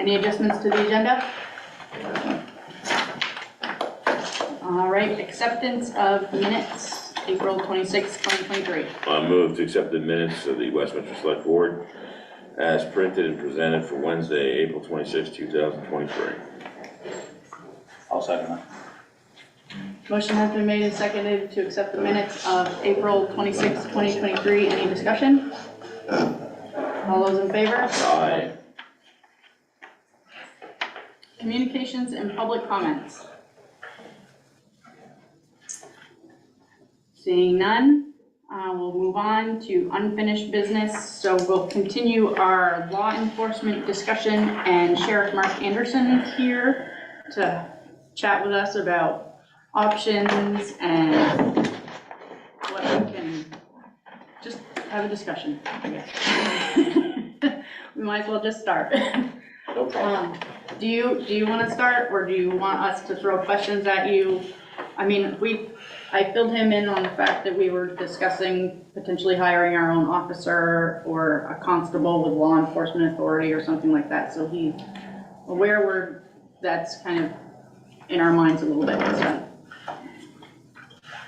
Any adjustments to the agenda? All right, acceptance of minutes, April 26, 2023. I move to accept the minutes of the Westminster Select Board as printed and presented for Wednesday, April 26, 2023. I'll second that. Motion has been made and seconded to accept the minutes of April 26, 2023. Any discussion? All those in favor? Aye. Communications and public comments. Seeing none, we'll move on to unfinished business. So we'll continue our law enforcement discussion, and Sheriff Mark Anderson is here to chat with us about options and what we can just have a discussion, I guess. We might as well just start. No problem. Do you want to start, or do you want us to throw questions at you? I mean, I filled him in on the fact that we were discussing potentially hiring our own officer or a constable with law enforcement authority or something like that. So he's aware that's kind of in our minds a little bit.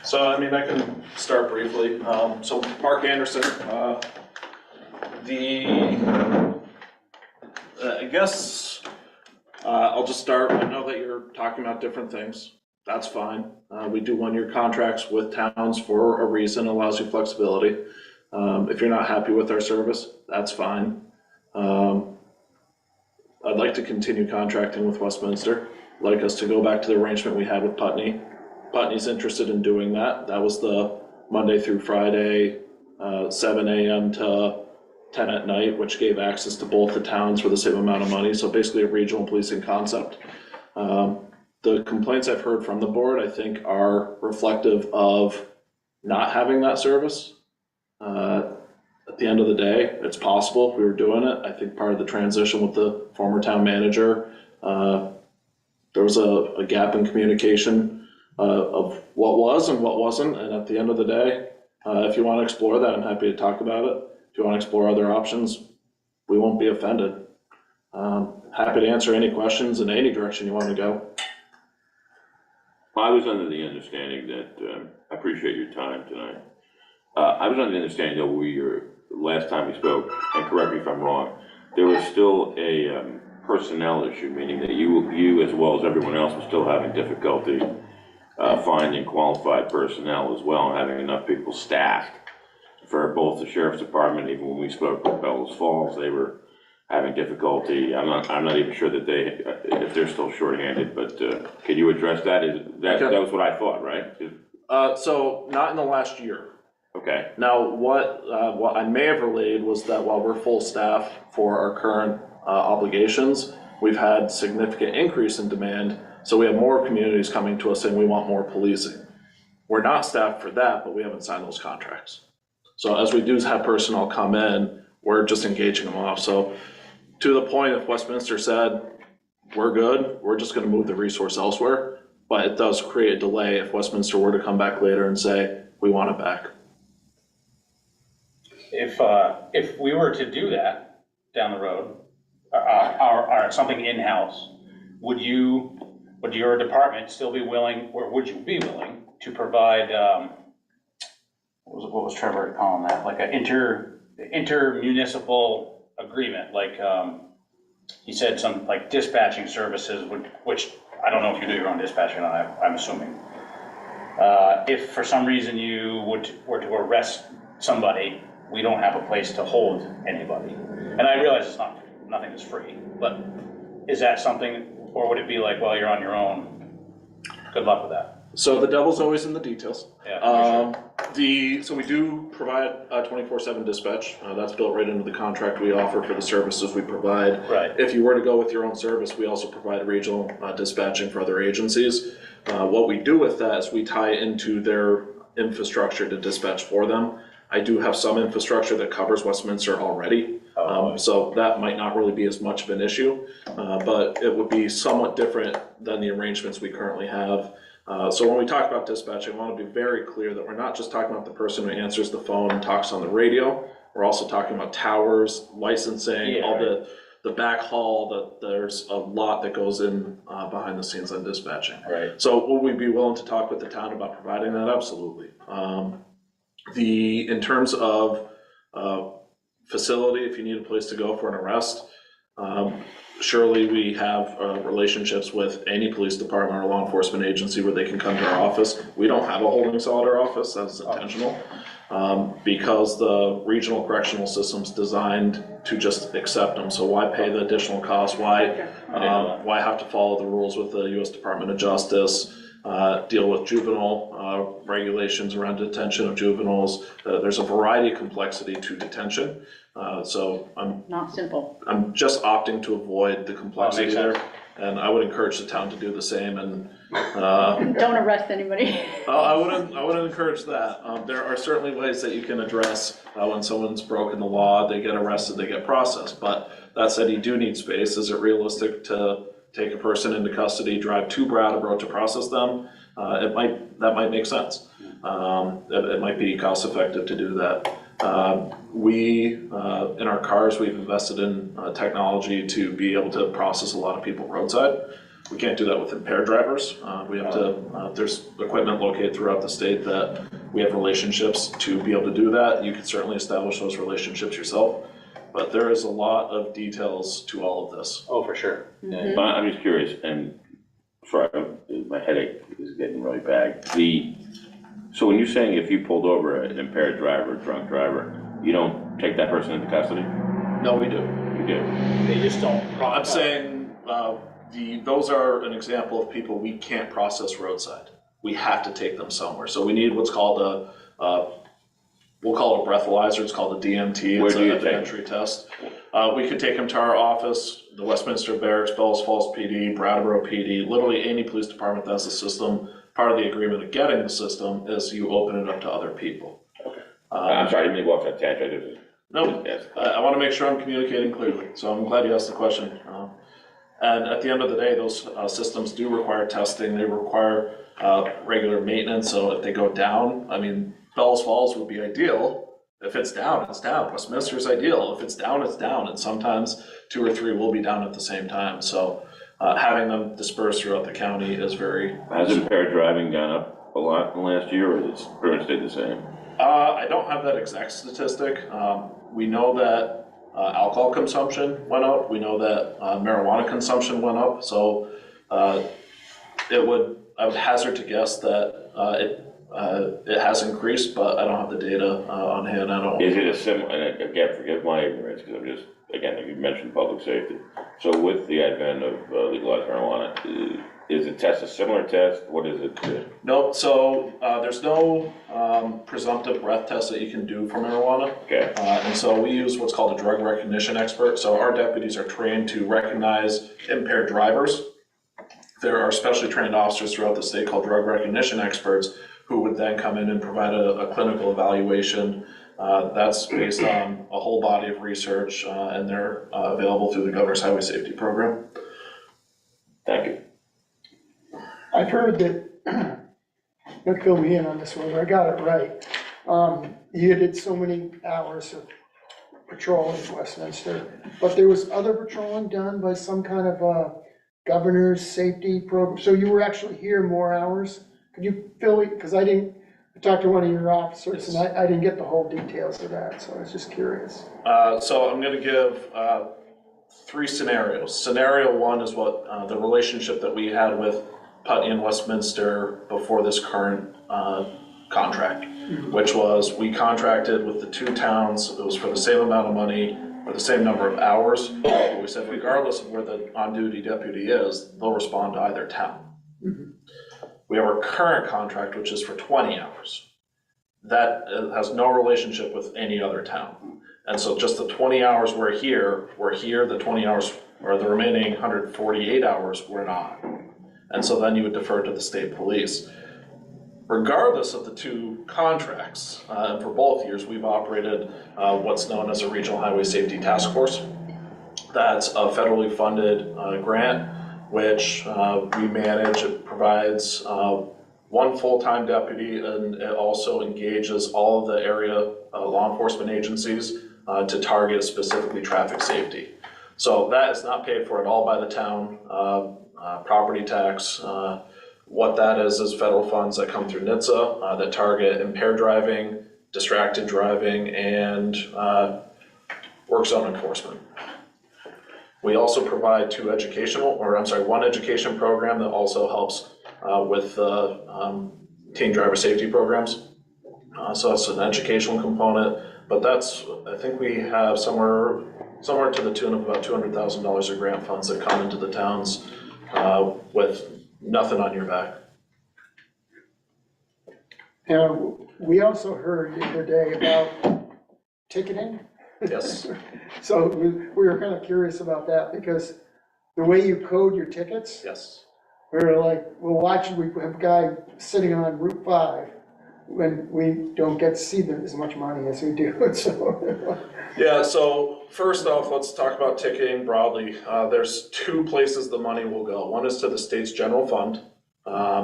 So, I mean, I can start briefly. So Mark Anderson, I guess I'll just start. I know that you're talking about different things. That's fine. We do one-year contracts with towns for a reason, allows you flexibility. If you're not happy with our service, that's fine. I'd like to continue contracting with Westminster. I'd like us to go back to the arrangement we had with Putney. Putney's interested in doing that. That was the Monday through Friday, 7 a.m. to 10 at night, which gave access to both the towns for the same amount of money. So basically a regional policing concept. The complaints I've heard from the board, I think, are reflective of not having that service. At the end of the day, it's possible we were doing it. I think part of the transition with the former town manager, there was a gap in communication of what was and what wasn't. And at the end of the day, if you want to explore that, I'm happy to talk about it. If you want to explore other options, we won't be offended. Happy to answer any questions in any direction you want to go. I was under the understanding that, I appreciate your time tonight. I was under the understanding that last time we spoke, and correct me if I'm wrong, there was still a personnel issue, meaning that you as well as everyone else was still having difficulty finding qualified personnel as well, and having enough people staffed for both the sheriff's department. Even when we spoke with Bellows Falls, they were having difficulty. I'm not even sure that if they're still shorthanded, but can you address that? That was what I thought, right? So not in the last year. Okay. Now, what I may have relayed was that while we're full staff for our current obligations, we've had significant increase in demand. So we have more communities coming to us saying we want more policing. We're not staffed for that, but we haven't signed those contracts. So as we do have personnel come in, we're just engaging them off. So to the point, if Westminster said, we're good, we're just gonna move the resource elsewhere, but it does create a delay if Westminster were to come back later and say, we want it back. If we were to do that down the road, or something in-house, would your department still be willing, or would you be willing to provide, what was Trevor calling that? Like an intermunicipal agreement, like he said some like dispatching services, which I don't know if you do your own dispatching or not, I'm assuming. If for some reason you were to arrest somebody, we don't have a place to hold anybody. And I realize nothing is free, but is that something, or would it be like, well, you're on your own, good luck with that? So the devil's always in the details. Yeah, sure. So we do provide 24/7 dispatch. That's built right into the contract we offer for the services we provide. Right. If you were to go with your own service, we also provide regional dispatching for other agencies. What we do with that is we tie into their infrastructure to dispatch for them. I do have some infrastructure that covers Westminster already. So that might not really be as much of an issue, but it would be somewhat different than the arrangements we currently have. So when we talk about dispatching, I want to be very clear that we're not just talking about the person who answers the phone and talks on the radio. We're also talking about towers, licensing, all the the back hall, that there's a lot that goes in behind the scenes on dispatching. Right. So would we be willing to talk with the town about providing that? Absolutely. In terms of facility, if you need a place to go for an arrest, surely we have relationships with any police department or law enforcement agency where they can come to our office. We don't have a holding cell at our office, that's intentional, because the regional correctional system's designed to just accept them. So why pay the additional cost? Why have to follow the rules with the U.S. Department of Justice? Deal with juvenile regulations around detention of juveniles. There's a variety of complexity to detention. So Not simple. I'm just opting to avoid the complexity makes there. sense. And I would encourage the town to do the same. And Don't arrest anybody. I wouldn't encourage that. There are certainly ways that you can address when someone's broken the law, they get arrested, they get processed. But that said, you do need space. Is it realistic to take a person into custody, drive to Brattleboro to process them? That might make sense. It might be cost effective to do that. In our cars, we've invested in technology to be able to process a lot of people roadside. We can't do that with impaired drivers. We have to, there's equipment located throughout the state that we have relationships to be able to do that. You can certainly establish those relationships yourself, but there is a lot of details to all of this. Oh, for sure. Yeah. But I'm just curious, and sorry, my headache is getting really bad. So when you're saying if you pulled over an impaired driver, drunk driver, you don't take that person into custody? No, we do. You do? They just don't. I'm saying those are an example of people we can't process roadside. We have to take them somewhere. So we need what's called we'll call it a breathalyzer. It's called a DMT. Where it's do you an take entry test. We could take them to our office, the Westminster Barracks, Bellows Falls PD, Brattleboro PD, literally any police department that has a system. Part of the agreement of getting the system is you open it up to other people. Okay. I'm sorry, I didn't mean to go off that tangent. No, I want to make sure I'm communicating clearly. So I'm glad you asked the question. And at the end of the day, those systems do require testing. They require regular maintenance. So if they go down, I mean, Bellows Falls would be ideal. If it's down, it's down. Westminster is ideal. If it's down, it's down. And sometimes 2 or 3 will be down at the same time. So having them dispersed throughout the county is very... Has impaired driving gone up a lot in the last year, or has it pretty much stayed the same? I don't have that exact statistic. We know that alcohol consumption went up. We know that marijuana consumption went up. So I would hazard to guess that it has increased, but I don't have the data on hand. Is it a similar, and again, forgive my ignorance, because I'm just, again, you mentioned public safety. So with the advent of legalized marijuana, is the test a similar test? What is it? Nope, so there's no presumptive breath test that you can do for marijuana. Okay. And so we use what's called a drug recognition expert. So our deputies are trained to recognize impaired drivers. There are specially trained officers throughout the state called drug recognition experts who would then come in and provide a clinical evaluation. That's based on a whole body of research, and they're available through the Governor's Highway Safety Program. Thank you. I've heard that, don't fill me in on this one, but I got it right. You did so many hours of patrol in Westminster, but there was other patrolling done by some kind of governor's safety program. So you were actually here more hours? Could you fill it, because I talked to one of your officers and I didn't get the whole details of that, so I was just curious. So I'm gonna give 3 scenarios. Scenario 1 is what the relationship that we had with Putney and Westminster before this current contract, which was we contracted with the 2 towns. It was for the same amount of money for the same number of hours. But we said regardless of where the on-duty deputy is, they'll respond to either town. We have our current contract, which is for 20 hours. That has no relationship with any other town. And so just the 20 hours we're here, the 20 hours, or the remaining 148 hours, we're not. And so then you would defer to the state police. Regardless of the 2 contracts, and for both years, we've operated what's known as a Regional Highway Safety Task Force. That's a federally funded grant, which we manage. It provides 1 full-time deputy, and it also engages all of the area law enforcement agencies to target specifically traffic safety. So that is not paid for at all by the town. Property tax, what that is federal funds that come through NHTSA that target impaired driving, distracted driving, and work zone enforcement. We also provide one education program that also helps with teen driver safety programs. So that's an educational component, but I think we have somewhere to the tune of about $200,000 of grant funds that come into the towns with nothing on your back. And we also heard the other day about ticketing. Yes. So we were kind of curious about that because the way you code your tickets, Yes. we were like, we'll watch, we have a guy sitting on Route 5 when we don't get to see as much money as we do, so. Yeah, so first off, let's talk about ticketing broadly. There's two places the money will go. One is to the state's general fund.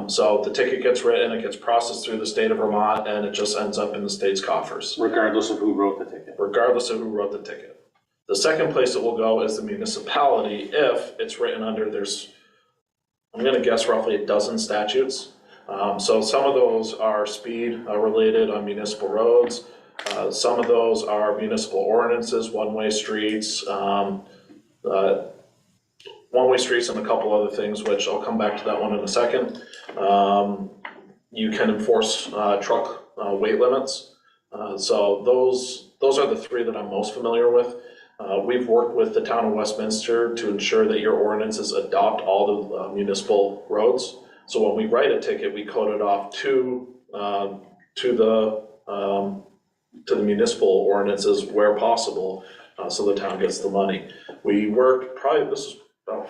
So the ticket gets written, it gets processed through the state of Vermont, and it just ends up in the state's coffers. Regardless of who wrote the ticket. Regardless of who wrote the ticket. The second place it will go is the municipality if it's written under, I'm gonna guess roughly a dozen statutes. So some of those are speed related on municipal roads. Some of those are municipal ordinances, one-way streets, one-way streets and a couple other things, which I'll come back to that one in a second. You can enforce truck weight limits. So those are the three that I'm most familiar with. We've worked with the town of Westminster to ensure that your ordinances adopt all the municipal roads. So when we write a ticket, we code it off to the municipal ordinances where possible, so the town gets the money. We worked this is about,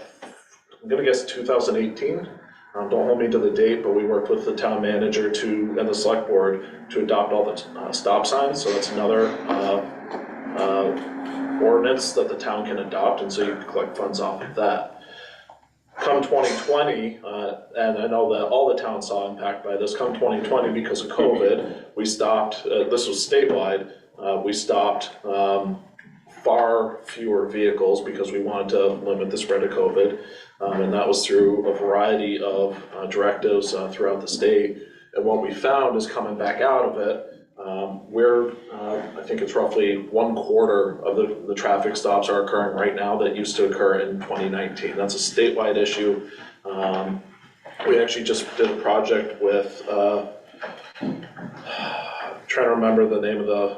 I'm gonna guess 2018. Don't hold me to the date, but we worked with the town manager and the select board to adopt all the stop signs. So that's another ordinance that the town can adopt, and so you can collect funds off of that. Come 2020, and I know that all the towns saw impact by this, come 2020, because of COVID, we stopped, this was statewide, we stopped far fewer vehicles because we wanted to limit the spread of COVID. And that was through a variety of directives throughout the state. And what we found is coming back out of it, I think it's roughly 1/4 of the traffic stops are occurring right now that used to occur in 2019. That's a statewide issue. We actually just did a project with, trying to remember the name of the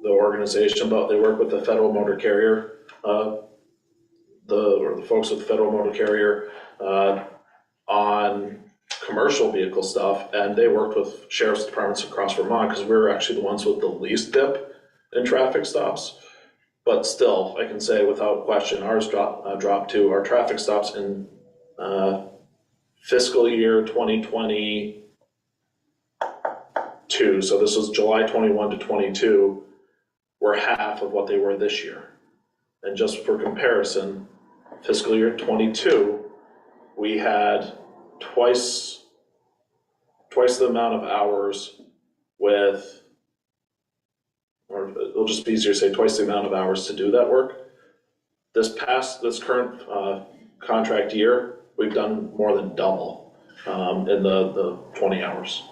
organization, but they work with the Federal Motor Carrier, the folks with the Federal Motor Carrier on commercial vehicle stuff, and they worked with sheriff's departments across Vermont because we were actually the ones with the least dip in traffic stops. But still, I can say without question, ours dropped too. Our traffic stops in fiscal year 2022, so this was July 21 to 22, were half of what they were this year. And just for comparison, fiscal year 22, we had twice the amount of hours with, or it'll just be easier to say twice the amount of hours to do that work. This current contract year, we've done more than double in the 20 hours.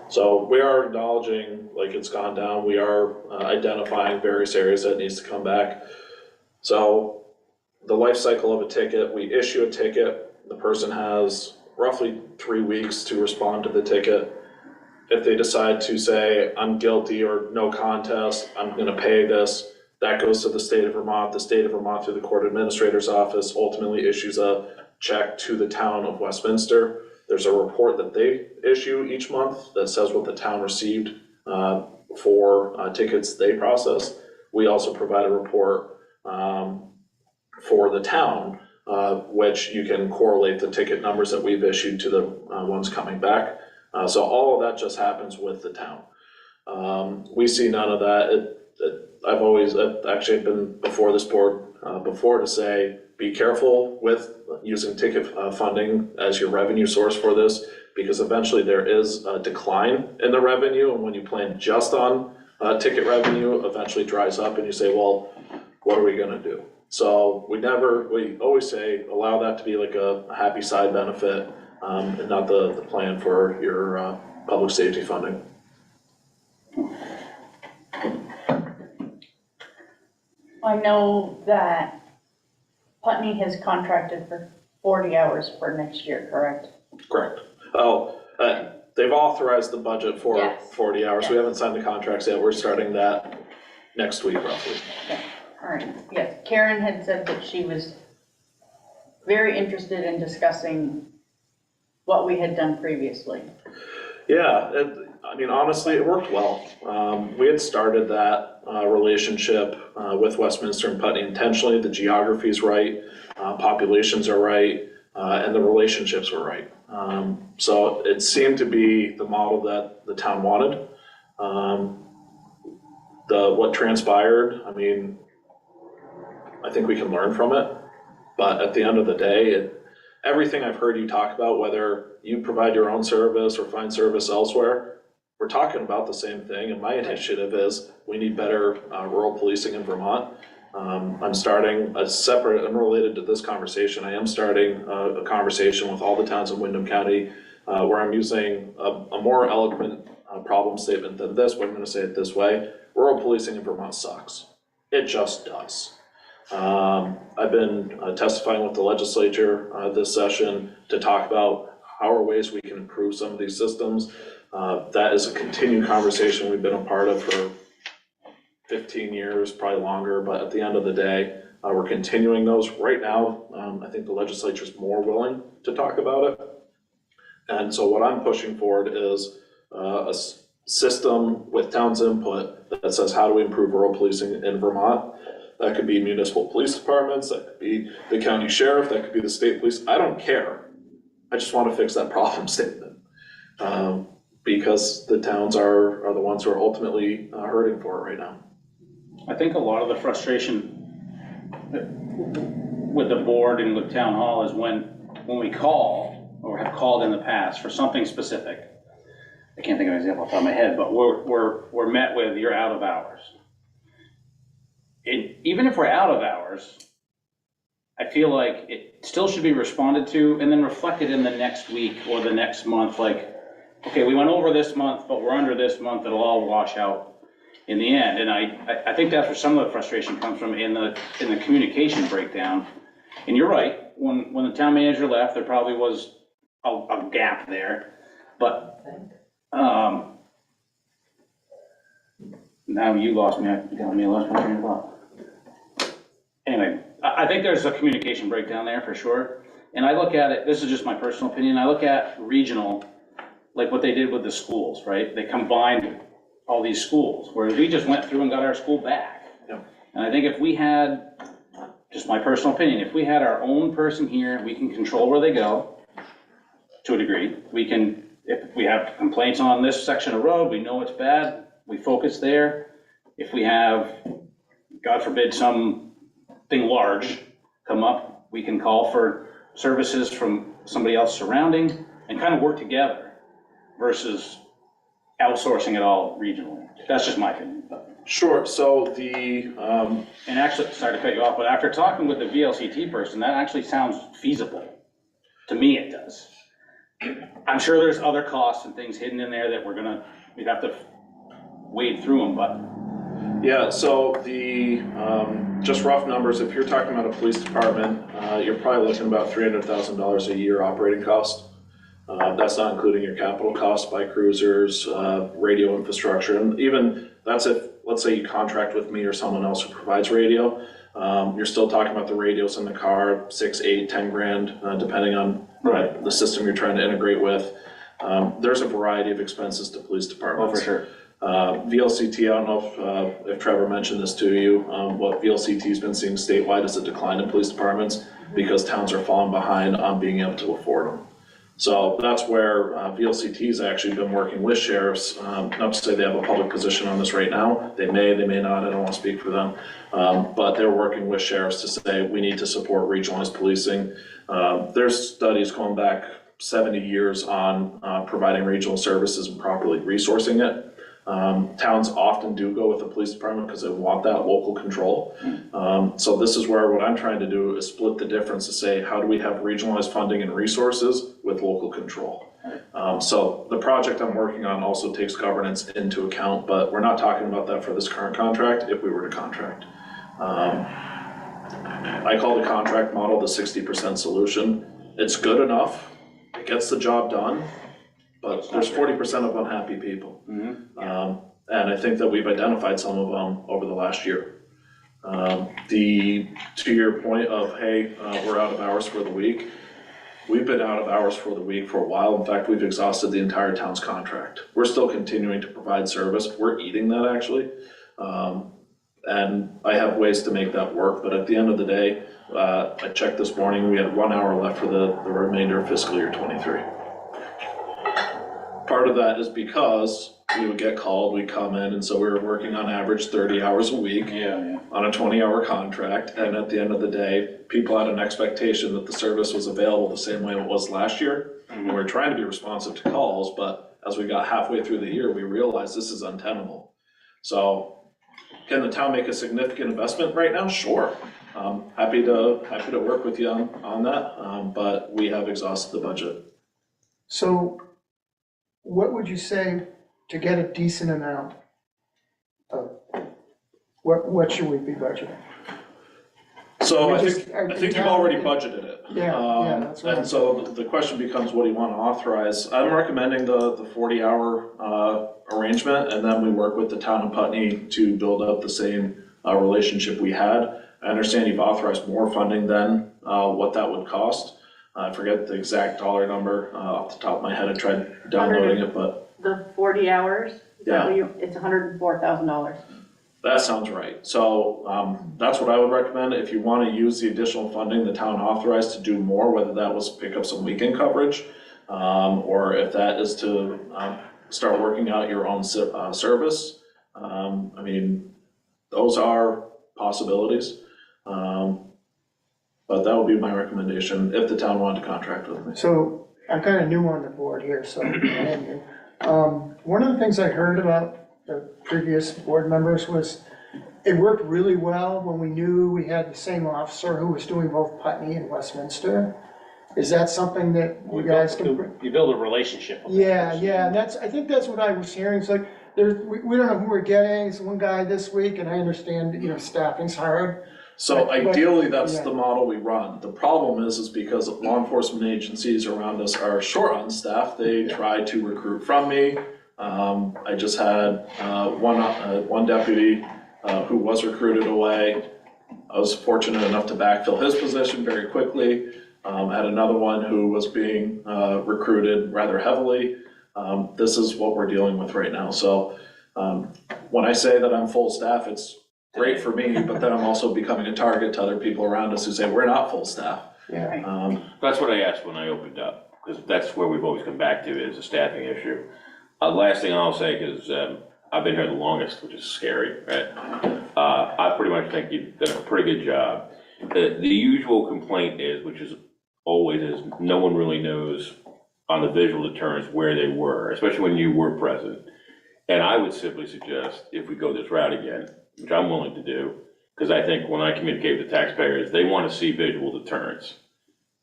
So we are acknowledging like it's gone down. We are identifying various areas that needs to come back. So the life cycle of a ticket, we issue a ticket, the person has roughly 3 weeks to respond to the ticket. If they decide to say, I'm guilty or no contest, I'm gonna pay this, that goes to the state of Vermont. The state of Vermont through the court administrator's office ultimately issues a check to the town of Westminster. There's a report that they issue each month that says what the town received for tickets they processed. We also provide a report for the town, which you can correlate the ticket numbers that we've issued to the ones coming back. So all of that just happens with the town. We see none of that. I've actually been before this board before to say, be careful with using ticket funding as your revenue source for this, because eventually there is a decline in the revenue, and when you plan just on ticket revenue, eventually dries up and you say, well, what are we gonna do? So we always say, allow that to be like a happy side benefit, and not the plan for your public safety funding. I know that Putney has contracted for 40 hours for next year, correct? Correct. They've authorized the budget for Yes. 40 hours. We Yes. haven't signed the contracts yet. We're starting that next week roughly. Okay, all right, yes, Karen had said that she was very interested in discussing what we had done previously. Yeah, honestly, it worked well. We had started that relationship with Westminster and Putney intentionally. The geography's right, populations are right, and the relationships were right. So it seemed to be the model that the town wanted. What transpired, I think we can learn from it. But at the end of the day, everything I've heard you talk about, whether you provide your own service or find service elsewhere, we're talking about the same thing. And my initiative is we need better rural policing in Vermont. I'm starting a separate, unrelated to this conversation, I am starting a conversation with all the towns in Windham County where I'm using a more eloquent problem statement than this, but I'm gonna say it this way. Rural policing in Vermont sucks. It just does. I've been testifying with the legislature this session to talk about how are ways we can improve some of these systems. That is a continued conversation we've been a part of for 15 years, probably longer, but at the end of the day, we're continuing those. Right now, I think the legislature's more willing to talk about it. And so what I'm pushing forward is a system with town's input that says, how do we improve rural policing in Vermont? That could be municipal police departments, that could be the county sheriff, that could be the state police. I don't care. I just want to fix that problem statement. Because the towns are the ones who are ultimately hurting for it right now. I think a lot of the frustration with the board and with town hall is when we call, or have called in the past for something specific. I can't think of an example off the top of my head, but we're met with, you're out of hours. Even if we're out of hours, I feel like it still should be responded to and then reflected in the next week or the next month, like, okay, we went over this month, but we're under this month, it'll all wash out in the end. And I think that's where some of the frustration comes from in the communication breakdown. And you're right, when the town manager left, there probably was a gap there, but now you lost me, I lost my train of thought. Anyway, I think there's a communication breakdown there for sure. And I look at it, this is just my personal opinion, I look at regional, like what they did with the schools, right? They combined all these schools, whereas we just went through and got our school back. Yep. And I think if we had, just my personal opinion, if we had our own person here, we can control where they go to a degree. We can, if we have complaints on this section of road, we know it's bad, we focus there. If we have, God forbid, something large come up, we can call for services from somebody else surrounding and kind of work together versus outsourcing it all regionally. That's just my opinion. Sure, so And actually, sorry to cut you off, but after talking with the VLCT person, that actually sounds feasible. To me, it does. I'm sure there's other costs and things hidden in there that we'd have to wade through them, but. yeah, so just rough numbers, if you're talking about a police department, you're probably looking about $300,000 a year operating cost. That's not including your capital costs, bike cruisers, radio infrastructure, and even that's if, let's say you contract with me or someone else who provides radio, you're still talking about the radios in the car, 6, 8, 10 grand, depending on the system you're trying to integrate with. There's a variety of expenses to police departments. Oh, for sure. VLCT, I don't know if Trevor mentioned this to you, what VLCT's been seeing statewide is a decline in police departments because towns are falling behind on being able to afford them. So that's where VLCT's actually been working with sheriffs, not to say they have a public position on this right now, they may not, I don't want to speak for them, but they're working with sheriffs to say we need to support regionalized policing. There's studies going back 70 years on providing regional services and properly resourcing it. Towns often do go with the police department because they want that local control. So this is where what I'm trying to do is split the difference to say, how do we have regionalized funding and resources with local control? So the project I'm working on also takes governance into account, but we're not talking about that for this current contract if we were to contract. I call the contract model the 60% solution. It's good enough, it gets the job done, but there's 40% of unhappy people. And I think that we've identified some of them over the last year. To your point of, hey, we're out of hours for the week, we've been out of hours for the week for a while. In fact, we've exhausted the entire town's contract. We're still continuing to provide service. We're eating that actually. And I have ways to make that work, but at the end of the day, I checked this morning, we had 1 hour left for the remainder of fiscal year 23. Part of that is because we would get called, we'd come in, and so we were working on average 30 hours a week on a 20-hour contract, and at the end of the day, people had an expectation that the service was available the same way it was last year. And we were trying to be responsive to calls, but as we got halfway through the year, we realized this is untenable. So can the town make a significant investment right now? Sure. Happy to work with you on that, but we have exhausted the budget. So what would you say to get a decent amount of, what should we be budgeting? So I Just- think you've already budgeted it. Yeah, that's right. And so the question becomes, what do you want to authorize? I'm recommending the 40-hour arrangement, and then we work with the town of Putney to build up the same relationship we had. I understand you've authorized more funding than what that would cost. I forget the exact dollar number off the top of my head. I tried downloading it, but The 40 hours, is that Yeah. what it's $104,000. that sounds right. So that's what I would recommend. If you want to use the additional funding the town authorized to do more, whether that was pick up some weekend coverage, or if that is to start working out your own service. I mean, those are possibilities. But that would be my recommendation if the town wanted to contract with me. So I'm kind of new on the board here, so I am new. One of the things I heard about the previous board members was it worked really well when we knew we had the same officer who was doing both Putney and Westminster. Is that something that you guys can? You build a relationship with that Yeah, person. yeah, and I think that's what I was hearing. It's like, we don't know who we're getting. It's one guy this week, and I understand, staffing's hard. So ideally, that's yeah. the model we run. The problem is because law enforcement agencies around us are short on staff. They try to recruit from me. I just had one deputy who was recruited away. I was fortunate enough to backfill his position very quickly. Had another one who was being recruited rather heavily. This is what we're dealing with right now. So when I say that I'm full staff, it's great for me, but then I'm also becoming a target to other people around us who say, we're not full staff. Yeah. That's what I asked when I opened up, because that's where we've always come back to, is a staffing issue. Last thing I'll say, because I've been here the longest, which is scary, right? I pretty much think you've done a pretty good job. The usual complaint is, which is always is, no one really knows on the visual deterrents where they were, especially when you were present. And I would simply suggest, if we go this route again, which I'm willing to do, because I think when I communicate with the taxpayers, they want to see visual deterrents,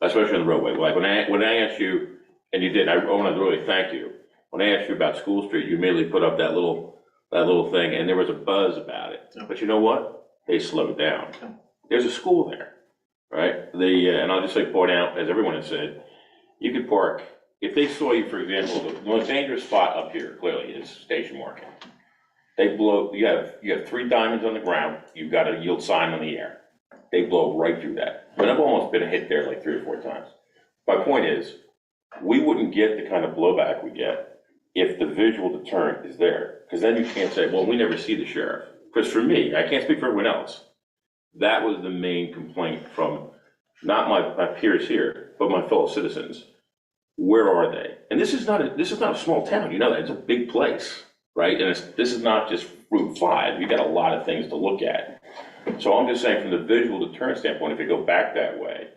especially on the roadway. Like when I asked you, and you did, I want to really thank you. When I asked you about School Street, you immediately put up that little thing, and there was a buzz about it. But you know what? They slowed down. There's a school there, right? And I'll just point out, as everyone has said, you could park, if they saw you, for example, the most dangerous spot up here clearly is station marking. They blow, you have 3 diamonds on the ground, you've got a yield sign on the air. They blow right through that. But I've almost been hit there like 3 or 4 times. My point is, we wouldn't get the kind of blowback we get if the visual deterrent is there. Because then you can't say, well, we never see the sheriff. Because for me, I can't speak for everyone else, that was the main complaint from not my peers here, but my fellow citizens. Where are they? And this is not a small town, you know that, it's a big place, right? And this is not just Route 5, you got a lot of things to look at. So I'm just saying, from the visual deterrent standpoint, if you go back that way,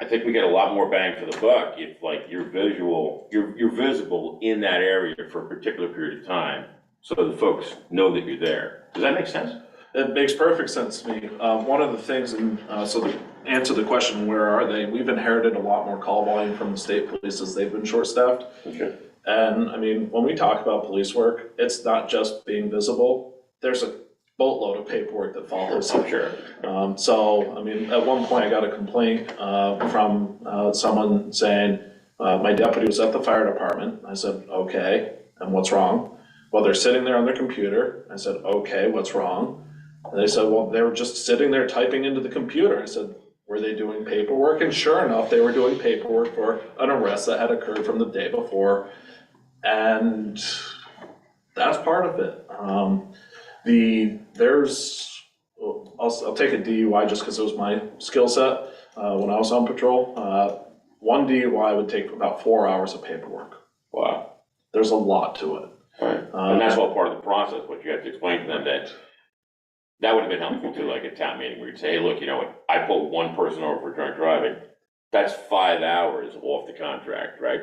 I think we get a lot more bang for the buck if, like, you're visible in that area for a particular period of time, so the folks know that you're there. Does that make sense? It makes perfect sense to me. One of the things, and so to answer the question, where are they? We've inherited a lot more call volume from the state police as they've been short-staffed. Okay. And I mean, when we talk about police work, it's not just being visible. There's a boatload of paperwork that follows. I'm sure. So, I mean, at one point I got a complaint from someone saying, my deputy was at the fire department. I said, okay, and what's wrong? Well, they're sitting there on their computer. I said, okay, what's wrong? And they said, well, they were just sitting there typing into the computer. I said, were they doing paperwork? And sure enough, they were doing paperwork for an arrest that had occurred from the day before. And that's part of it. I'll take a DUI just because it was my skill set when I was on patrol. One DUI would take about 4 hours of paperwork. Wow. There's a lot to it. Right. And that's all part of the process, but you have to explain to them that would have been helpful too, like a town meeting where you'd say, hey, look, you know what, I pulled one person over for drunk driving. That's 5 hours off the contract, right?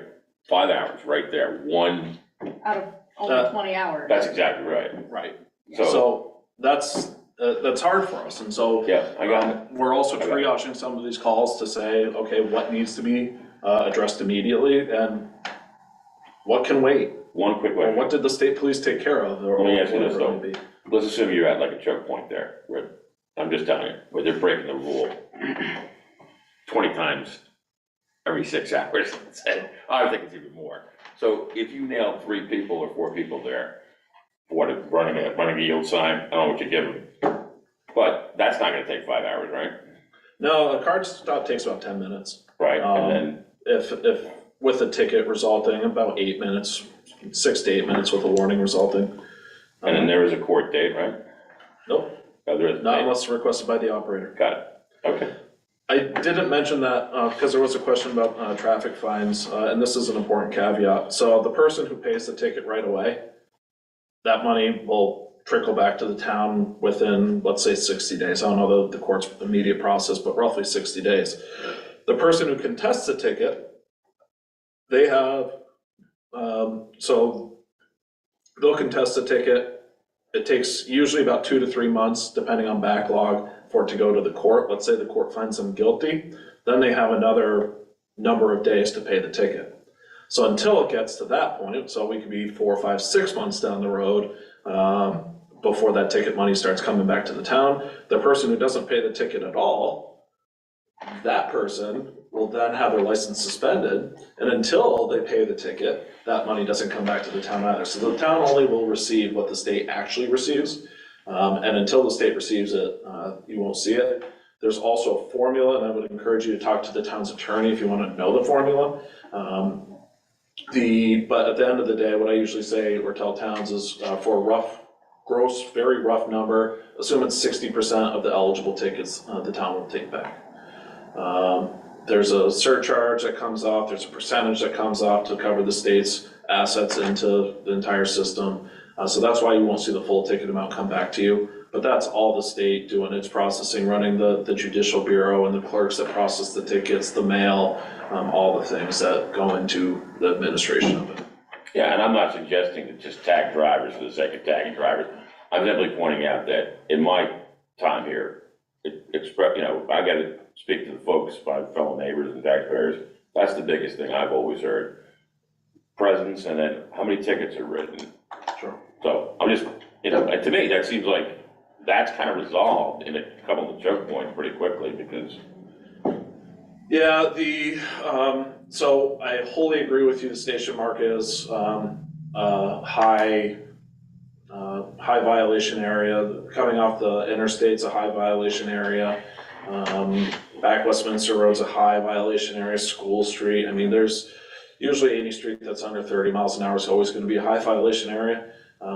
5 hours right there, one. Out of only 20 hours. That's exactly right. Right. So, So that's hard for us. And so yeah, I got it. we're also triaging some of these calls to say, okay, what needs to be addressed immediately and what can wait? One quick Or question. what did the state police take care of? Or Let me ask you this, whatever it though. may be. Let's assume you're at like a choke point there, where, I'm just telling you, where they're breaking the rule 20 times every 6 hours. I think it's even more. So if you nail 3 people or 4 people there, for running a yield sign, I don't know what you give them, but that's not gonna take 5 hours, right? No, a card stop takes about 10 minutes. Right, and then, If with a ticket resulting, about 8 minutes, 6 to 8 minutes with a warning resulting. and then there is a court date, right? Nope, Oh, there is. not unless requested by the operator. Got it, okay. I didn't mention that, because there was a question about traffic fines, and this is an important caveat. So the person who pays the ticket right away, that money will trickle back to the town within, let's say, 60 days. I don't know the court's immediate process, but roughly 60 days. The person who contests the ticket, they have, so they'll contest the ticket. It takes usually about 2 to 3 months, depending on backlog, for it to go to the court. Let's say the court finds them guilty, then they have another number of days to pay the ticket. So until it gets to that point, so we could be 4, 5, 6 months down the road, before that ticket money starts coming back to the town. The person who doesn't pay the ticket at all, that person will then have their license suspended, and until they pay the ticket, that money doesn't come back to the town either. So the town only will receive what the state actually receives, and until the state receives it, you won't see it. There's also a formula, and I would encourage you to talk to the town's attorney if you want to know the formula. But at the end of the day, what I usually say or tell towns is for a rough, gross, very rough number, assume it's 60% of the eligible tickets the town will take back. There's a surcharge that comes off, there's a percentage that comes off to cover the state's assets into the entire system. So that's why you won't see the full ticket amount come back to you. But that's all the state doing its processing, running the judicial bureau and the clerks that process the tickets, the mail, all the things that go into the administration of it. Yeah, and I'm not suggesting to just tag drivers for the sake of tagging drivers. I'm simply pointing out that in my time here, I gotta speak to the folks, my fellow neighbors and taxpayers. That's the biggest thing I've always heard. Presence, and then how many tickets are written. Sure. So I'm just, and to me, that seems like that's kind of resolved in a couple of the choke points pretty quickly because. Yeah, so I wholly agree with you, the station market is high violation area. Coming off the interstate's a high violation area. Back Westminster Road's a high violation area, School Street. I mean, there's usually any street that's under 30 miles an hour is always gonna be a high violation area,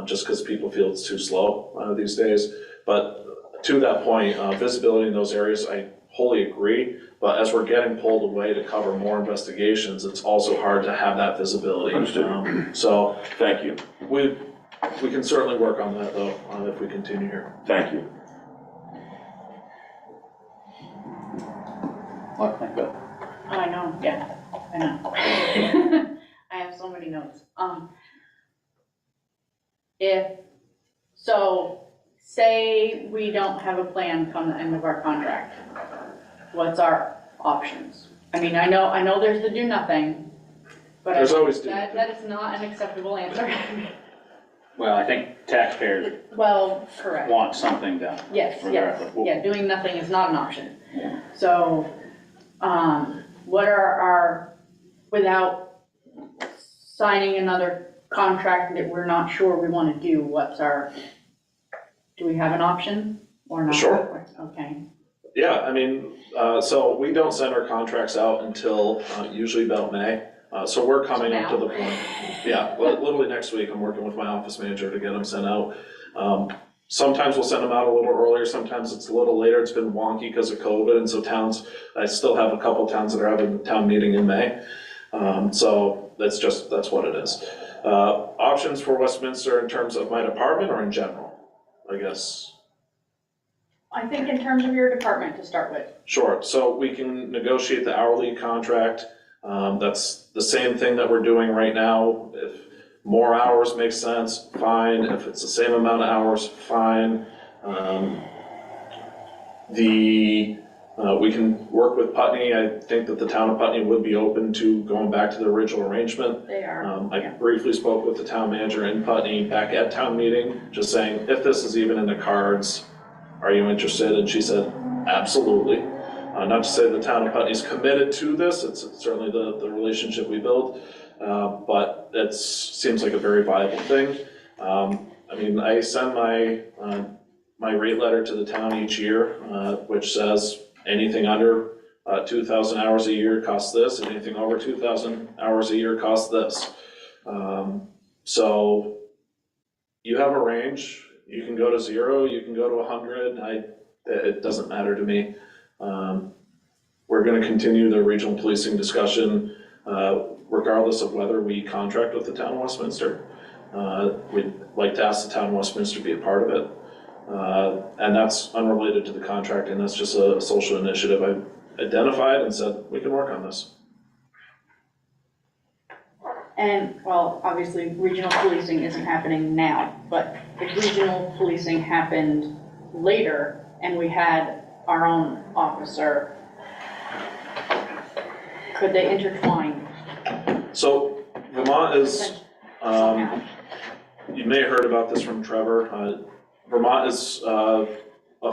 just because people feel it's too slow these days. But to that point, visibility in those areas, I wholly agree. But as we're getting pulled away to cover more investigations, it's also hard to have that visibility. Understood. So Thank you. we can certainly work on that though, if we continue here. Thank you. Oh, I know, yeah, I know. I have so many notes. So say we don't have a plan come the end of our contract, what's our options? I mean, I know there's the do nothing, but There's always do that is not an acceptable answer. Well, I think taxpayers Well, correct. want something done. Yes, regardless. yeah, doing nothing is not an option. Yeah. So, what are our, without signing another contract that we're not sure we want to do, do we have an option or not? Sure. Okay, Yeah, I mean, so we don't send our contracts out until usually about May. So we're coming up to the point, yeah, literally next week, I'm working with my office manager to get them sent out. Sometimes we'll send them out a little earlier, sometimes it's a little later, it's been wonky because of COVID, and so I still have a couple towns that are having a town meeting in May. So that's what it is. Options for Westminster in terms of my department or in general, I guess? I think in terms of your department to start with. Sure, so we can negotiate the hourly contract. That's the same thing that we're doing right now. If more hours make sense, fine. If it's the same amount of hours, fine. We can work with Putney. I think that the town of Putney would be open to going back to the original arrangement. They are. I briefly spoke with the town manager in Putney back at town meeting, just saying, if this is even in the cards, are you interested? And she said, absolutely. Not to say the town of Putney's committed to this, it's certainly the relationship we build, but it seems like a very viable thing. I mean, I send my rate letter to the town each year, which says anything under 2,000 hours a year costs this, and anything over 2,000 hours a year costs this. So you have a range. You can go to 0, you can go to 100. It doesn't matter to me. We're going to continue the regional policing discussion regardless of whether we contract with the town of Westminster. We'd like to ask the town of Westminster to be a part of it. And that's unrelated to the contract, and that's just a social initiative I identified and said, we can work on this. And, well, obviously, regional policing isn't happening now, but if regional policing happened later and we had our own officer, could they intertwine So Vermont is, somehow? you may have heard about this from Trevor. Vermont is a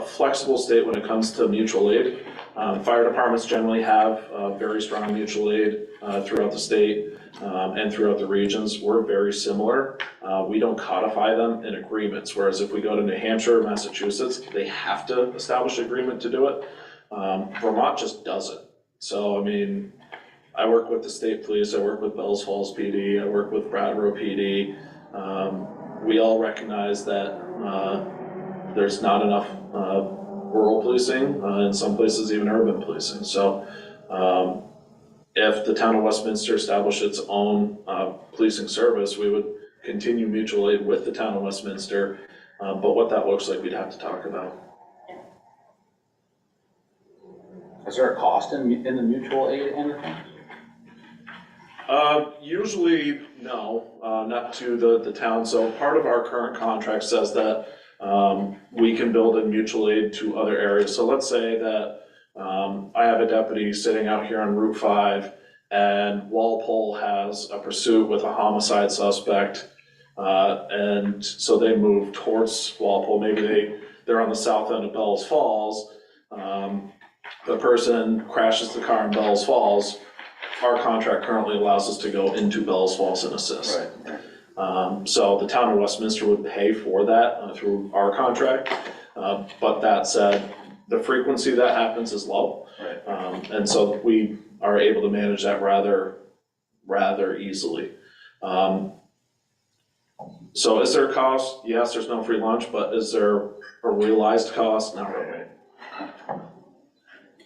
flexible state when it comes to mutual aid. Fire departments generally have very strong mutual aid throughout the state and throughout the regions. We're very similar. We don't codify them in agreements, whereas if we go to New Hampshire or Massachusetts, they have to establish an agreement to do it. Vermont just doesn't. So, I mean, I work with the state police, I work with Bells Falls PD, I work with Brattleboro PD. We all recognize that there's not enough rural policing, in some places even urban policing. So if the town of Westminster established its own policing service, we would continue mutual aid with the town of Westminster. But what that looks like, we'd have to talk about. Is there a cost in the mutual aid end of things? Usually, no, not to the town. So part of our current contract says that we can build in mutual aid to other areas. So let's say that I have a deputy sitting out here on Route 5 and Walpole has a pursuit with a homicide suspect. And so they move towards Walpole. Maybe they're on the south end of Bells Falls. The person crashes the car in Bells Falls. Our contract currently allows us to go into Bells Falls and assist. Right. So the town of Westminster would pay for that through our contract. But that said, the frequency that happens is low. Right. And so we are able to manage that rather easily. So is there a cost? Yes, there's no free lunch, but is there a realized cost? Not really.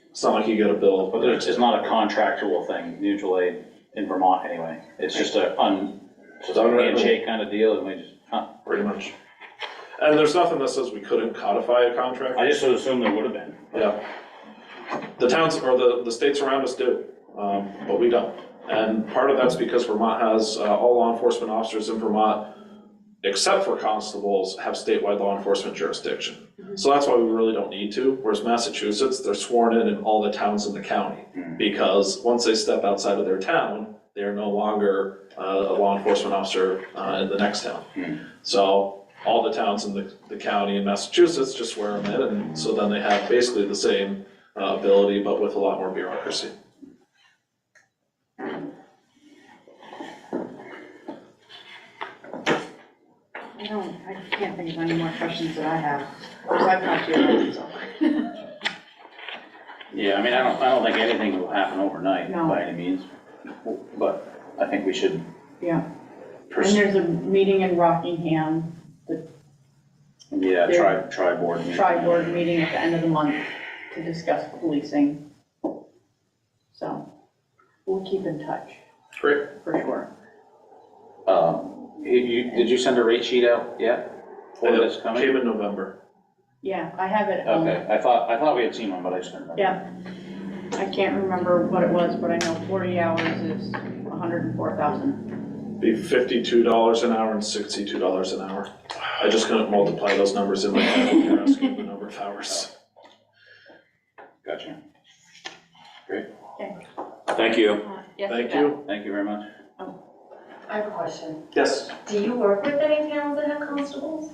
It's not like you get a bill. But it's not a contractual thing, mutual aid in Vermont anyway. It's just a handshake kind of deal, and we just, Pretty much. And there's nothing that says we couldn't codify a contract. I just would assume there would have been. Yeah. The towns or the states around us do, but we don't. And part of that's because Vermont has, all law enforcement officers in Vermont except for constables, have statewide law enforcement jurisdiction. So that's why we really don't need to, whereas Massachusetts, they're sworn in all the towns in the county. Because once they step outside of their town, they are no longer a law enforcement officer in the next town. So all the towns in the county in Massachusetts just swear them in, and so then they have basically the same ability, but with a lot more bureaucracy. I can't think of any more questions that I have, because I've talked to you about it, so. Yeah, I mean, I don't think anything will happen overnight No. by any means, but I think we should. Yeah, and pursue. there's a meeting in Rockingham, the Yeah, there- tri-board meeting. tri-board meeting at the end of the month to discuss policing. So, we'll keep in touch, Great. for sure. Did you send a rate sheet out yet for this coming? Came in November. Yeah, I have it, Okay, I thought we had seen one, but I just didn't remember. yeah. I can't remember what it was, but I know 40 hours is 104,000. Be $52 an hour and $62 an hour. I just couldn't multiply those numbers in my head when you're asking the number of hours. Gotcha. Great, Thank you. Yes, Thank bet. you. thank you very much. I have a question. Yes. Do you work with any towns that have constables?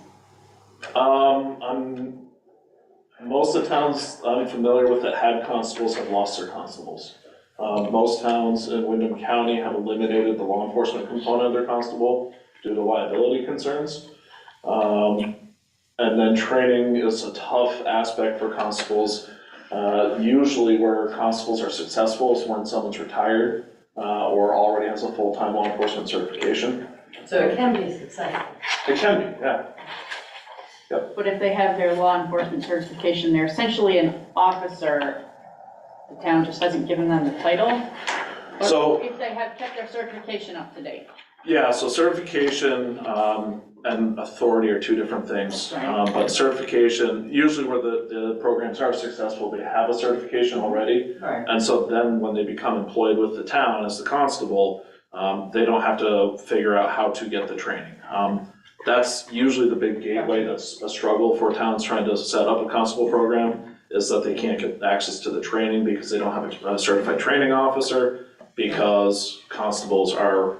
Most of the towns I'm familiar with that had constables have lost their constables. Most towns in Windham County have eliminated the law enforcement component of their constable due to liability concerns. And then training is a tough aspect for constables. Usually where constables are successful is when someone's retired or already has a full-time law enforcement certification. So it can be successful. It can be, yeah. But if they have their law enforcement certification, they're essentially an officer. The town just hasn't given them the title. But So- if they have kept their certification up to date. Yeah, so certification and authority are two different things. Right. But certification, usually where the programs are successful, they have a certification already. Right. And so then when they become employed with the town as the constable, they don't have to figure out how to get the training. That's usually the big gateway that's a struggle for towns trying to set up a constable program, is that they can't get access to the training because they don't have a certified training officer, because constables are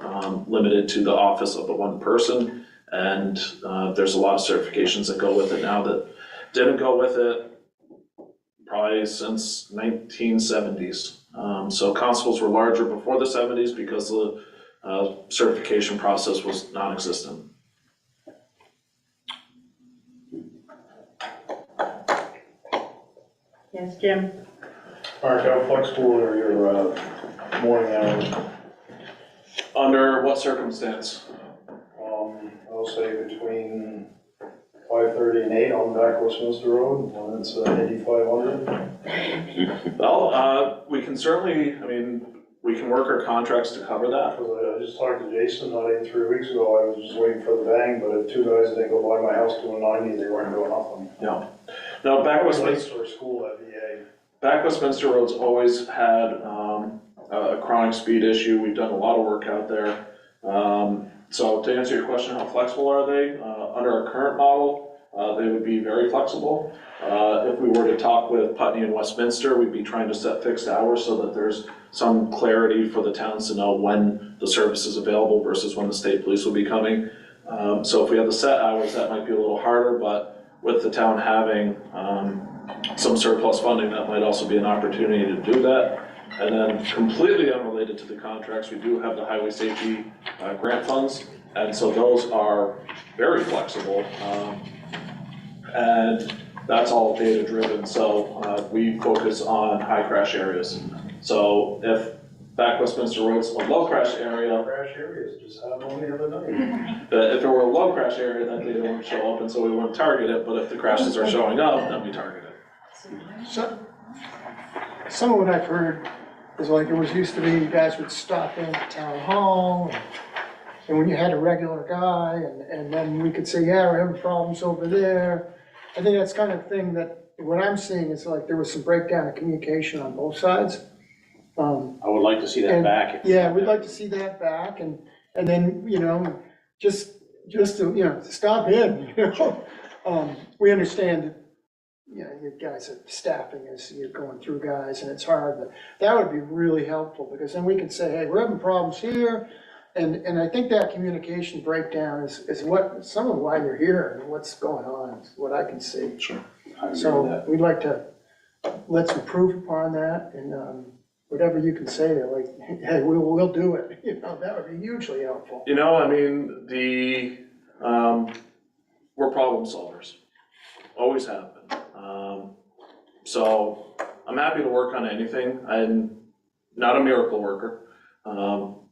limited to the office of the one person. And there's a lot of certifications that go with it now that didn't go with it probably since 1970s. So constables were larger before the 70s because the certification process was non-existent. Yes, Jim? Mark, how flexible are your morning hours? Under what circumstance? I'll say between 5:30 and 8 on back Westminster Road, when it's 8,500. Well, we can certainly, we can work our contracts to cover that. Because I just talked to Jason, not even 3 weeks ago, I was just waiting for the bang, but if two guys didn't go by my house doing 90, they weren't doing nothing. Yeah. No, back Westminster. Lights for school at VA. Back Westminster Road's always had a chronic speed issue. We've done a lot of work out there. So to answer your question, how flexible are they? Under our current model, they would be very flexible. If we were to talk with Putney and Westminster, we'd be trying to set fixed hours so that there's some clarity for the towns to know when the service is available versus when the state police will be coming. So if we have the set hours, that might be a little harder, but with the town having some surplus funding, that might also be an opportunity to do that. And then completely unrelated to the contracts, we do have the highway safety grant funds. And so those are very flexible. And that's all data driven. So we focus on high crash areas. So if back Westminster Road's a low crash area, Crash areas, just had one the other night. if it were a low crash area, that data wouldn't show up, and so we wouldn't target it. But if the crashes are showing up, then we target it. So, some of what I've heard is like it was used to be you guys would stop in at town hall and when you had a regular guy and then we could say, yeah, we're having problems over there. I think that's kind of thing that what I'm seeing is like there was some breakdown of communication on both sides. I would like to see that And- back. Yeah, we'd like to see that back and then, just just to stop in. We understand that, you guys are staffing as you're going through guys and it's hard, but that would be really helpful because then we can say, hey, we're having problems here. And I think that communication breakdown is what, some of why you're here and what's going on, is what I can see. Sure. I agree with So that. we'd like to, let's improve upon that and whatever you can say there, like, hey, we'll do it. That would be hugely helpful. I mean, we're problem solvers, always have been. So I'm happy to work on anything. I'm not a miracle worker.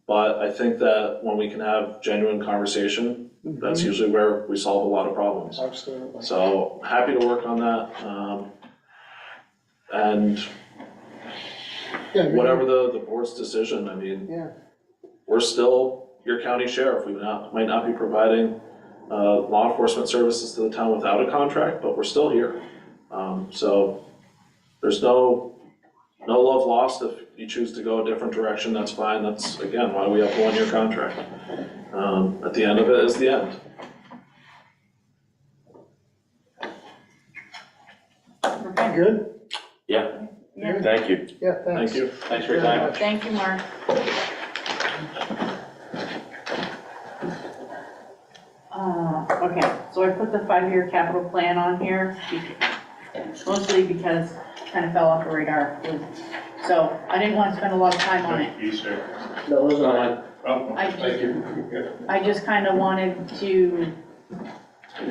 But I think that when we can have genuine conversation, that's usually where we solve a lot of problems. Absolutely. So happy to work on that. And Yeah, whatever the board's decision, I mean, Yeah, we're still your county sheriff. We might not be providing law enforcement services to the town without a contract, but we're still here. So there's no love lost. If you choose to go a different direction, that's fine. That's, again, why we have a one-year contract. At the end of it is the end. Okay, good? Yeah, yeah, thank you. Yeah, thanks. Thank you. Thanks for your time. thank you, Mark. Okay, so I put the 5-year capital plan on here, mostly because it kind of fell off the radar. So I didn't want to spend a lot of time on it. Easter. No, those are mine. Oh, I thank you. I just kind of wanted to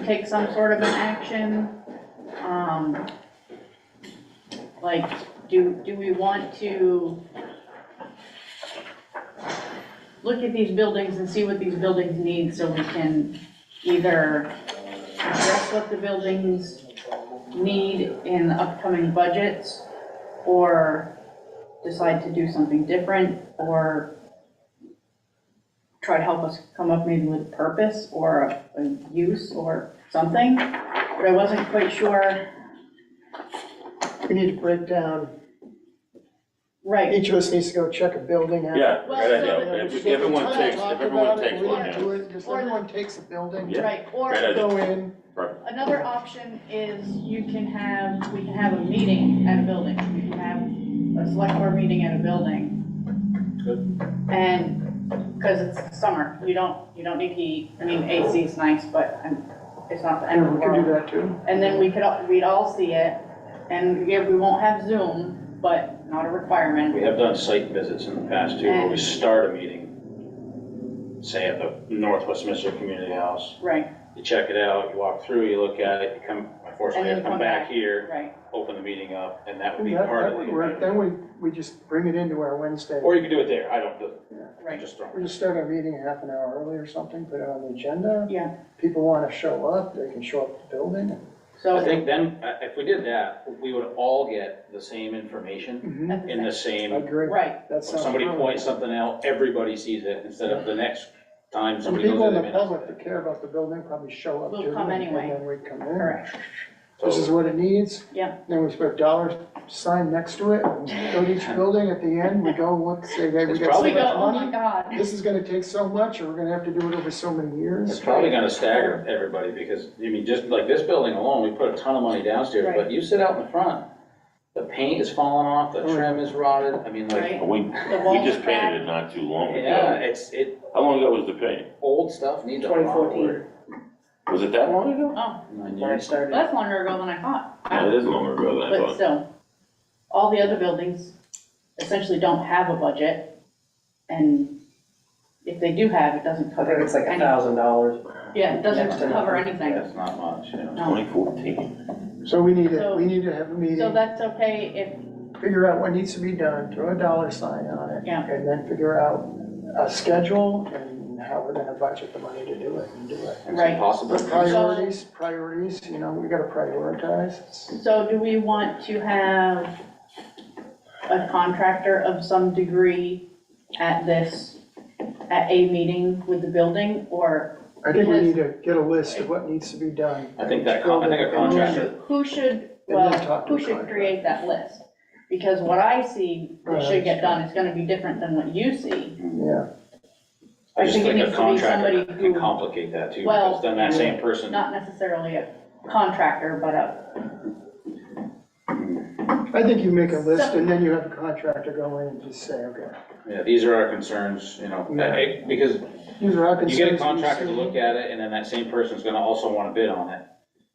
take some sort of an action. Like, do we want to look at these buildings and see what these buildings need so we can either address what the buildings need in the upcoming budgets or decide to do something different or try to help us come up maybe with a purpose or a use or something, but I wasn't quite sure. We need to break down, Right, each of us needs to go check a building out. Yeah, Well, good so idea. the- If everyone takes, Talk if everyone about it, takes we one, can yeah. do it, just everyone takes a building, Yeah. right, or Great idea. go in, Perfect. another option is we can have a meeting at a building. We can have a select board meeting at a building. And, because it's summer, you don't need heat, I mean, AC is nice, but it's not the end of the we can do world. that too. And then we'd all see it, and yeah, we won't have Zoom, but not a requirement. We have done site visits in the past too, where we start a meeting, say at the North Westminster Community House. Right, You check it out, you walk through, you look at it, you come, unfortunately, you have to come back here, right. open the meeting up, and that would be That part of would the. work, then we just bring it into our Wednesday. Or you could do it there, I don't, Right. just throw We just start our meeting half an hour early or something, put it on the agenda. Yeah, People wanna show up, they can show up at the building. so. I think then, if we did that, we would all get the same information at the in the I same, agree. Right, That when sounds somebody really points good. something out, everybody sees it, instead of the next time And somebody goes people in in the the minutes. public that care about the building probably show up Will too. come and- anyway. And then we come in. correct, This is what it needs. Yeah. Then we put a dollar sign next to it, and go to each building at the end, we go, look, say, hey, we It's got so probably we go, much oh my money. God, This is gonna take so much, or we're gonna have to do it over so many years. It's probably gonna stagger everybody, because, I mean, just like this building alone, we put a ton of money downstairs, Right. but you sit out in the front, the paint is falling off, the trim is rotted, I mean, like, right, We walls just are painted cracked. it not too long yeah, ago. it, How long ago was the paint? old stuff needs a lot of 2014. work. Was it that long ago? Oh, 9 When I years. started. that's longer ago than I thought. Yeah, it is longer ago than I But thought. still, all the other buildings essentially don't have a budget, and if they do have, it doesn't I cover think it's like any- $1,000. Yeah, it next to doesn't cover nothing. anything, That's not much, you know. no. 2014. So we need So- to have a So meeting, that's okay if, figure out what needs to be done, throw a dollar sign on it. Yeah. And then figure out a schedule and how we're gonna budget the money to do it and do it. And Right. some possible. But priorities, we gotta prioritize. so do we want to have a contractor of some degree at a meeting with the building, or I think we Because- need to get a list of what needs to be done. I think that, Go I think a there and contractor, who should, And then well, talk to who the should contractor. create that list? Because what I see that should get done is gonna be different than what you see. Yeah, I just think it think needs a to be somebody contractor can who, complicate that too, Well, because then that same person, not necessarily a contractor, but I think you make a list and then you have a contractor go in and just say, okay, yeah, these are our concerns, you know, Yeah. because these are our you concerns. get a contractor to look at it, and then that same person's gonna also wanna bid on it,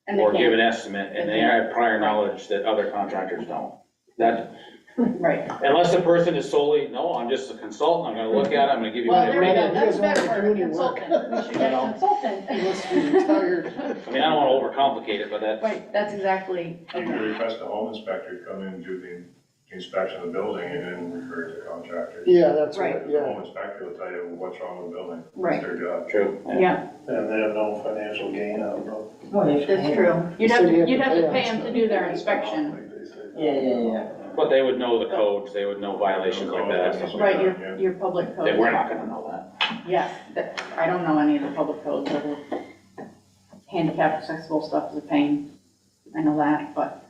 and they or give an can't, estimate, and They they can't. have prior knowledge that other contractors don't. That, right. unless the person is solely, no, I'm just a consultant, I'm gonna look at it, I'm gonna give you Well, my there we opinion. go, that's He better doesn't for a want to do any work. consultant, we should get a You know? consultant. He must be retired. I mean, I don't wanna overcomplicate it, but that's, Right, that's exactly, You can request a home inspector to come in and do the inspection of the building and then refer it to contractors. Yeah, that's Right. right, The yeah. home inspector will tell you what's wrong with the building. Right. It's their job. true. yeah, And they have no financial gain out of it. that's true. You'd have So to, you have you'd to have to pay pay them. them to do their inspection. Like they say. Yeah. But they would know the codes, they would know violations like that, stuff like Right, that. your public code. That we're not gonna know that. Yeah, I don't know any of the public codes, other handicap accessible stuff is a pain. I know that, but,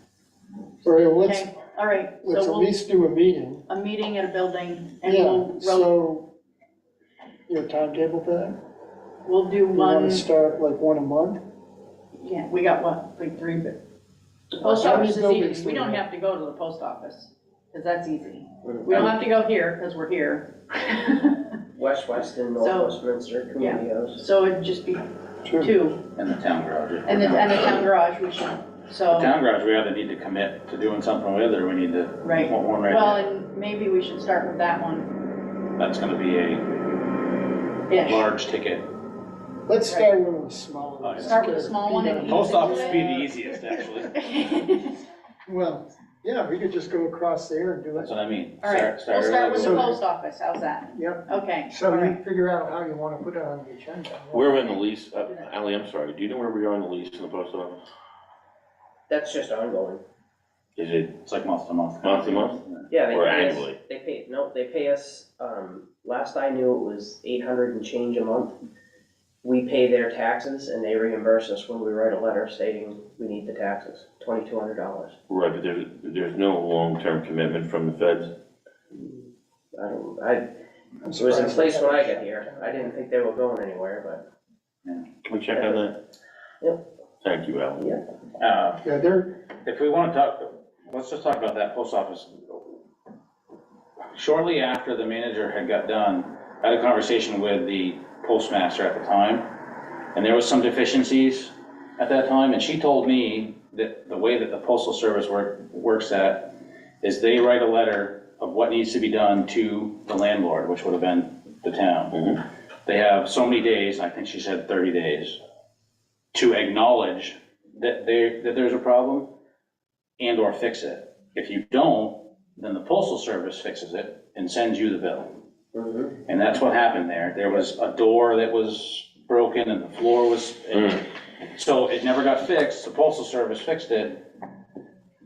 All right, well, let's, okay, all right, let's so at we'll, least do a meeting. a meeting at a building, and Yeah, we'll, so, your timetable for that? we'll do You wanna one, start like one a month? yeah, we got what, like three, but. Post How many office is buildings easy, do we we don't have? have to go to the post office, cause that's easy. We don't have to go here, cause we're here. Westminster, So- Westminster Community House. So it'd just be two, And the town garage. and the town garage, which, The so, town garage, we either need to commit to doing something with it, or we need to right. want one right Well, now. and maybe we should start with that one, That's gonna be a ish. large ticket. Let's start with a small Oh, one. yeah. Start with a small one and Post ease into office would be the it. easiest, actually. Well, yeah, we could just go across there and do That's it. what I mean. All right, Start we'll start early. with the So- post office, how's that? Yep, Okay, so all you right. figure out how you wanna put it on the agenda. Where we're in the lease, Ally, I'm sorry, do you know where we are in the lease in the post office? That's just ongoing. Is it It's like month to month. month to month? Yeah, they Or pay us, annually? they pay us, last I knew it was 800 and change a month. We pay their taxes and they reimburse us when we write a letter stating we need the taxes, $2,200. Right, but there's no long-term commitment from the feds? It was in place when I got here. I didn't think they were going anywhere, Can we check on that? Yep. Thank you, Ally. Uh, Yeah, they're, If we wanna talk, let's just talk about that post office. Shortly after the manager had got done, I had a conversation with the postmaster at the time, and there was some deficiencies at that time, and she told me that the way that the postal service works at is they write a letter of what needs to be done to the landlord, which would have been the town. Mhm. They have so many days, I think she said 30 days, to acknowledge that there's a problem and or fix it. If you don't, then the postal service fixes it and sends you the bill. but. And that's what happened there. There was a door that was broken and the floor was, so it never got fixed. The postal service fixed it,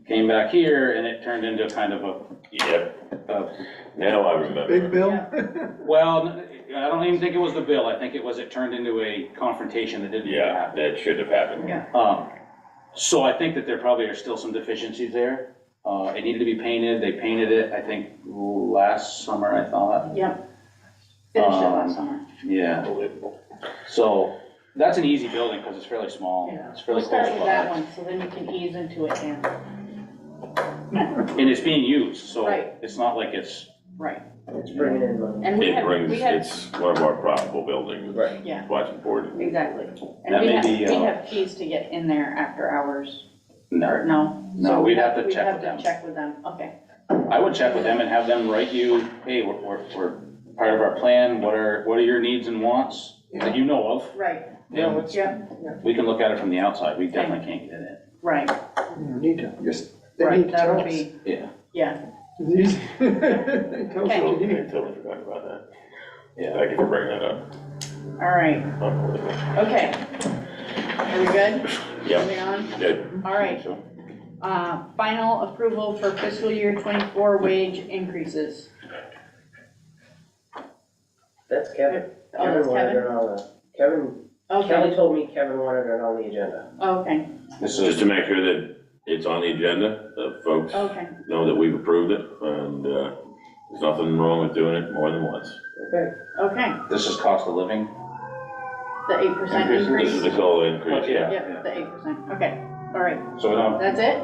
came back here, and it turned into kind of Yep, a, now I remember. big bill? well, I don't even think it was the bill. I think it turned into a confrontation that didn't need to Yeah, happen. that should have happened. Yeah. So I think that there probably are still some deficiencies there. It needed to be painted. They painted it, I think, last summer, I thought. Yep. Finished it last summer. Yeah. Unbelievable. So that's an easy building because it's fairly small. Yeah. It's fairly We'll close start with that by. one, so then you can ease into it, Dan. And it's being used, so Right. it's not like it's, right. It's bringing in money. And we It had, brings, we had, it's one of our profitable buildings. Right. yeah, What's important. exactly. And That we may have, be, we have keys to get in there after hours, no. or no? No, So we'd have to we'd check have with to them. check with them, okay. I would check with them and have them write you, hey, we're part of our plan, what are your needs and wants that you know of? Right, Yeah, let's, yeah, We can look at it from the outside, we definitely can't get in it. right, you need to, just, they right, need to that tell would us. be, Yeah. yeah, It's easy. Tell us Okay. what you I need. totally forgot about that. Yeah. Thank you for bringing that up. all right, Unbelievable. okay. Are we good? Yep, Moving on? good. All right. So, Final approval for fiscal year '24 wage increases. That's Kevin. Oh, that's Kevin wanted Kevin? it on the, Kevin, Okay, Kelly told me Kevin wanted it on the agenda. okay, This just is, to make sure that it's on the agenda, that folks okay, know that we've approved it, and, There's nothing wrong with doing it more than once. Okay. Okay, This is cost of living? the 8% This increase? is the COLA increase, Okay. yeah. Yep, the 8%, okay, all right, So we don't, that's it?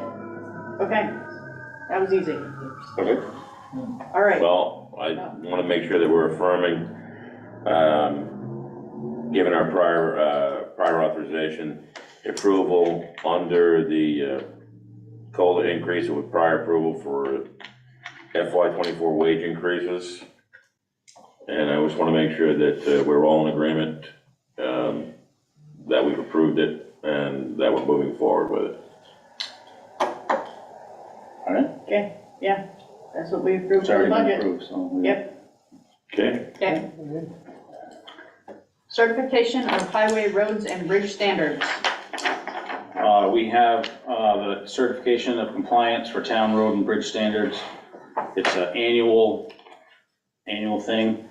Okay, that was easy, okay. all right. Well, I want to make sure that we're affirming, given our prior authorization, approval under the COLA increase with prior approval for FY '24 wage increases. And I just want to make sure that we're all in agreement, that we've approved it and that we're moving forward with it. All right. Okay, yeah, that's what we approved It's for the already been budget. approved, so. Yep, Okay? okay. Certification of highway roads and bridge standards. We have the certification of compliance for town road and bridge standards. It's an annual thing.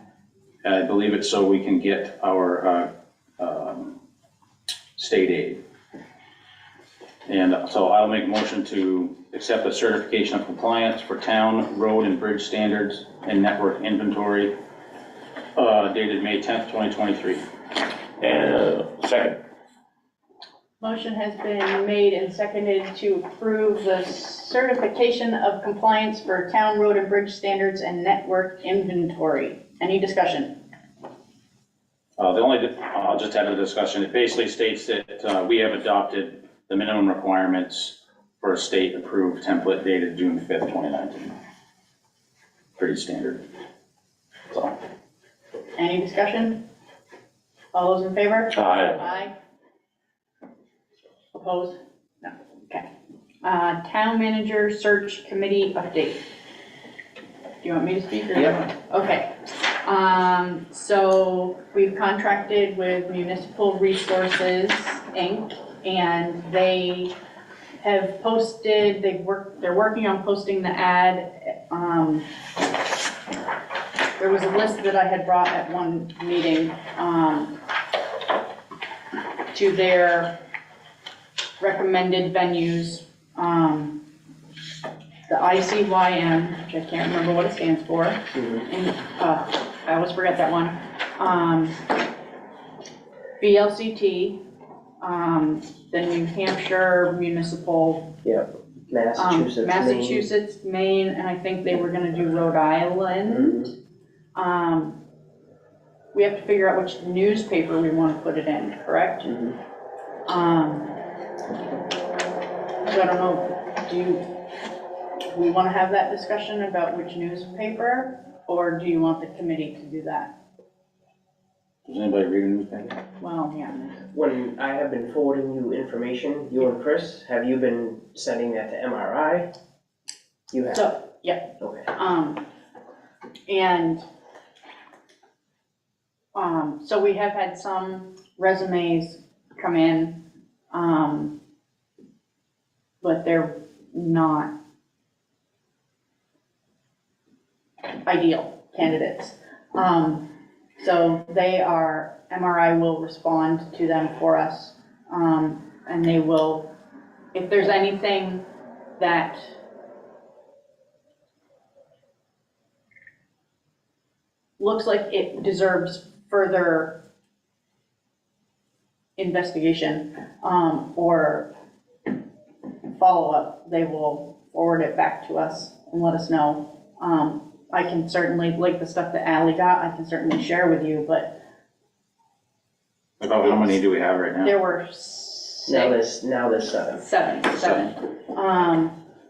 I believe it's so we can get our state aid. And so I'll make a motion to accept the certification of compliance for town road and bridge standards and network inventory dated May 10th, 2023. And second. Motion has been made and seconded to approve the certification of compliance for town road and bridge standards and network inventory. Any discussion? I'll just add a discussion. It basically states that we have adopted the minimum requirements for a state-approved template dated June 5th, 2019. Pretty standard. So, Any discussion? All those in favor? Aye. Aye. Opposed? No, okay. Town manager search committee update. Do you want me to speak or? Yep. Okay. So we've contracted with Municipal Resources, Inc., and they have posted, they're working on posting the ad. There was a list that I had brought at one meeting, to their recommended venues. The ICYM, which I can't remember what it stands for, and, I always forget that one. VLCT, the New Hampshire Municipal, Yeah, Massachusetts, Maine. Massachusetts, Maine, and I think they were gonna do Rhode Island. We have to figure out which newspaper we wanna put it in, correct? Mhm. So I don't know, do we wanna have that discussion about which newspaper, or do you want the committee to do that? does anybody read a newspaper? Well, yeah. When I have been forwarding you information, you and Chris, have you been sending that to MRI? You have? So, yeah, Okay. and, so we have had some resumes come in, but they're not ideal candidates. So they are, MRI will respond to them for us, and they will, if there's anything that looks like it deserves further investigation, or follow-up, they will forward it back to us and let us know. I can certainly, like the stuff that Ally got, I can certainly share with you, but About how many do we have right now? there were Now there's seven. seven.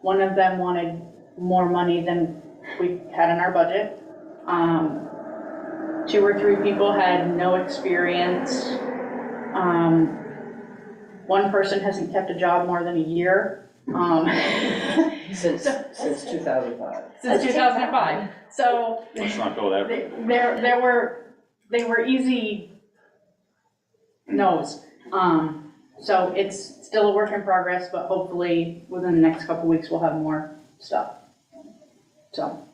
One of them wanted more money than we had in our budget. 2 or 3 people had no experience. One person hasn't kept a job more than a year. Since 2005. Since 2005. So Let's not go there. they were easy no's. So it's still a work in progress, but hopefully within the next couple weeks, we'll have more stuff. So,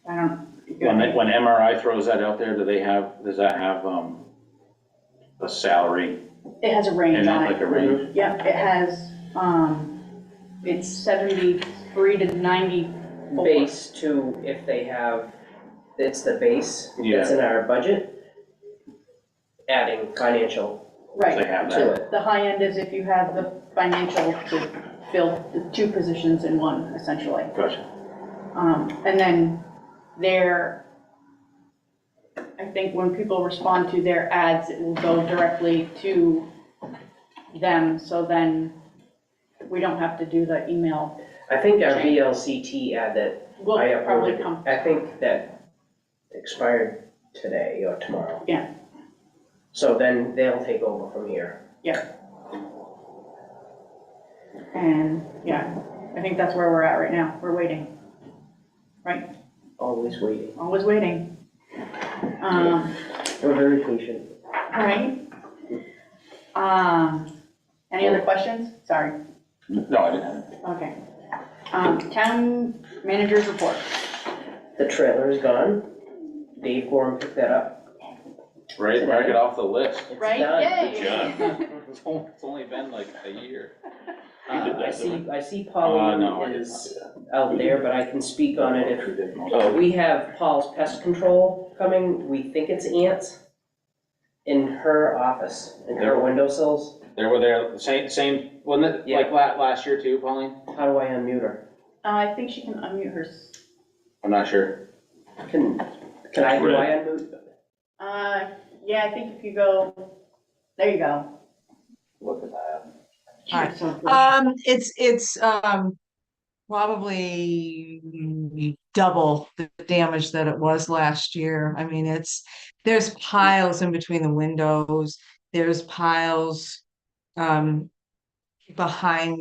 I don't. When MRI throws that out there, does that have a salary? It has a range And on that like it. a range? Yeah, it has, it's 73 to 90 base to, if they have, it's the base that's in our budget, adding financial They Right, have to that. it. the high end is if you have the financial to fill the 2 positions in 1, essentially. Gotcha. And then I think when people respond to their ads, it will go directly to them, so then we don't have to do the email. I think our VLCT ad that Will I probably uploaded, come, I think that expired today or tomorrow. Yeah. So then they'll take over from here. and, yeah, I think that's where we're at right now, we're waiting. Right, Always waiting. always waiting. We're very patient. Right. Any other questions? Sorry. No, I didn't have it. Okay. Town manager's report. The trailer is gone. Dave Gorham picked that up. Right, mark it off the list. It's Right, done. yay. Good job. It's only been like a year. I see Pauline No, I did not is do that. out there, but I can speak on it if, we have Paul's pest control coming. We think it's ants in her office, in her windowsills. They were there, same, wasn't it, Yeah. like last year too, Pauline? How do I unmute her? I think she can unmute hers. I'm not sure. Do I unmute? Yeah, I think if you go, there you go. Look at that. Alright. So- It's probably double the damage that it was last year. I mean, there's piles in between the windows. There's piles behind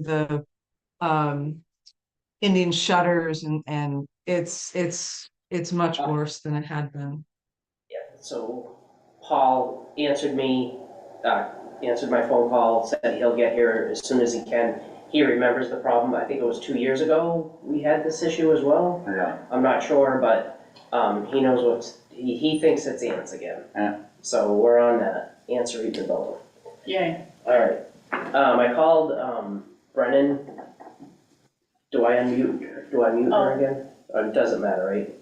the Indian shutters and it's much worse than it had been. So Paul answered my phone call, said he'll get here as soon as he can. He remembers the problem. I think it was 2 years ago we had this issue as well. Yeah. I'm not sure, but he knows he thinks it's ants again. Yeah. So we're on that. Ants are eating the building. Yay. All right. I called Brennan. Do I mute her again? It doesn't matter, right?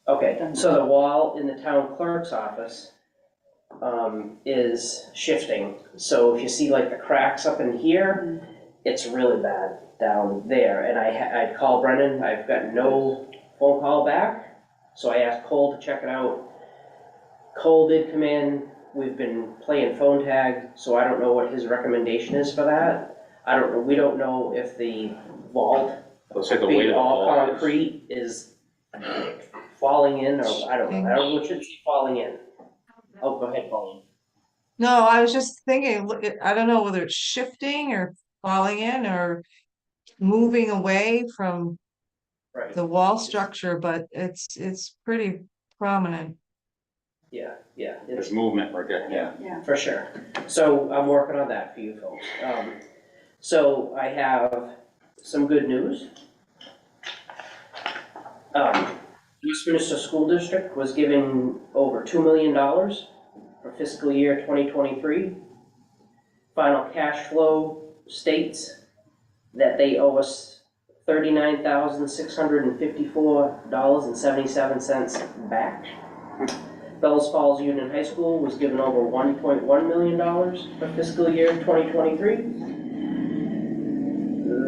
Okay, so the wall in the town clerk's office is shifting. So if you see like the cracks up in here, it's really bad down there. And I'd call Brennan, I've got no phone call back. So I asked Cole to check it out. Cole did come in. We've been playing phone tag, so I don't know what his recommendation is for that. We don't know if the vault, Looks like the weight being of the all wall is. concrete, is falling in, or I don't know. I don't know what should be falling in. Oh, go ahead, Pauline. No, I was just thinking, I don't know whether it's shifting or falling in or moving away from Right, the wall structure, but it's pretty prominent. yeah, There's it's, movement right there, yeah. Yeah. for sure. So I'm working on that for you folks. So I have some good news. Westminster School District was given over $2 million for fiscal year 2023. Final cash flow states that they owe us $39,654.77 back. Bells Falls Union High School was given over $1.1 million for fiscal year 2023.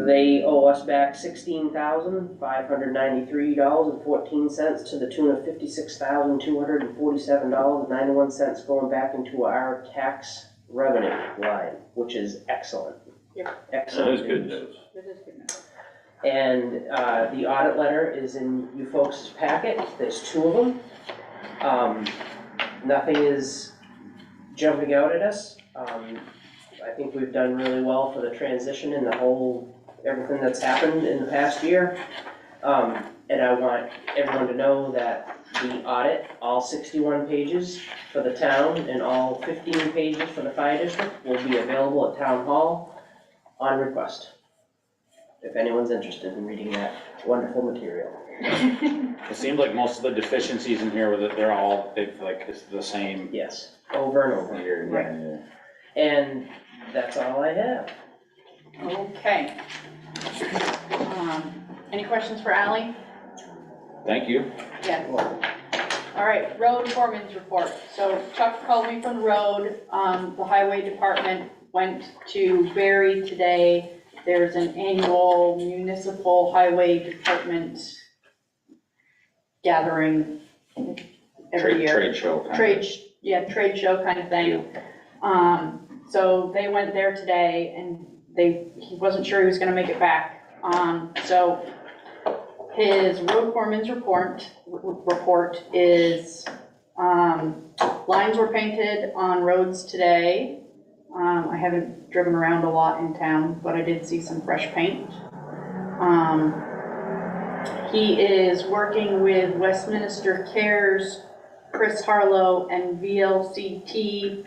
They owe us back $16,593.14 to the tune of $56,247.91 going back into our tax revenue line, which is excellent. Yeah. Excellent. That is good news. This is good news. And the audit letter is in you folks' packet. There's 2 of them. Nothing is jumping out at us. I think we've done really well for the transition and everything that's happened in the past year. And I want everyone to know that the audit, all 61 pages for the town and all 15 pages for the fire district will be available at Town Hall on request, if anyone's interested in reading that wonderful material. It seemed like most of the deficiencies in here, it's the same Yes, over and over. here. Right. And that's all I have. Okay. Any questions for Ally? Thank you. Yes. All right, road foreman's report. So Chuck called me from the road. The highway department went to Barry today. There's an annual municipal highway department gathering every year. Trade show. Trade show kind of thing. So they went there today and he wasn't sure he was gonna make it back. So his road foreman's report is, lines were painted on roads today. I haven't driven around a lot in town, but I did see some fresh paint. He is working with Westminster Cares, Chris Harlow, and VLCT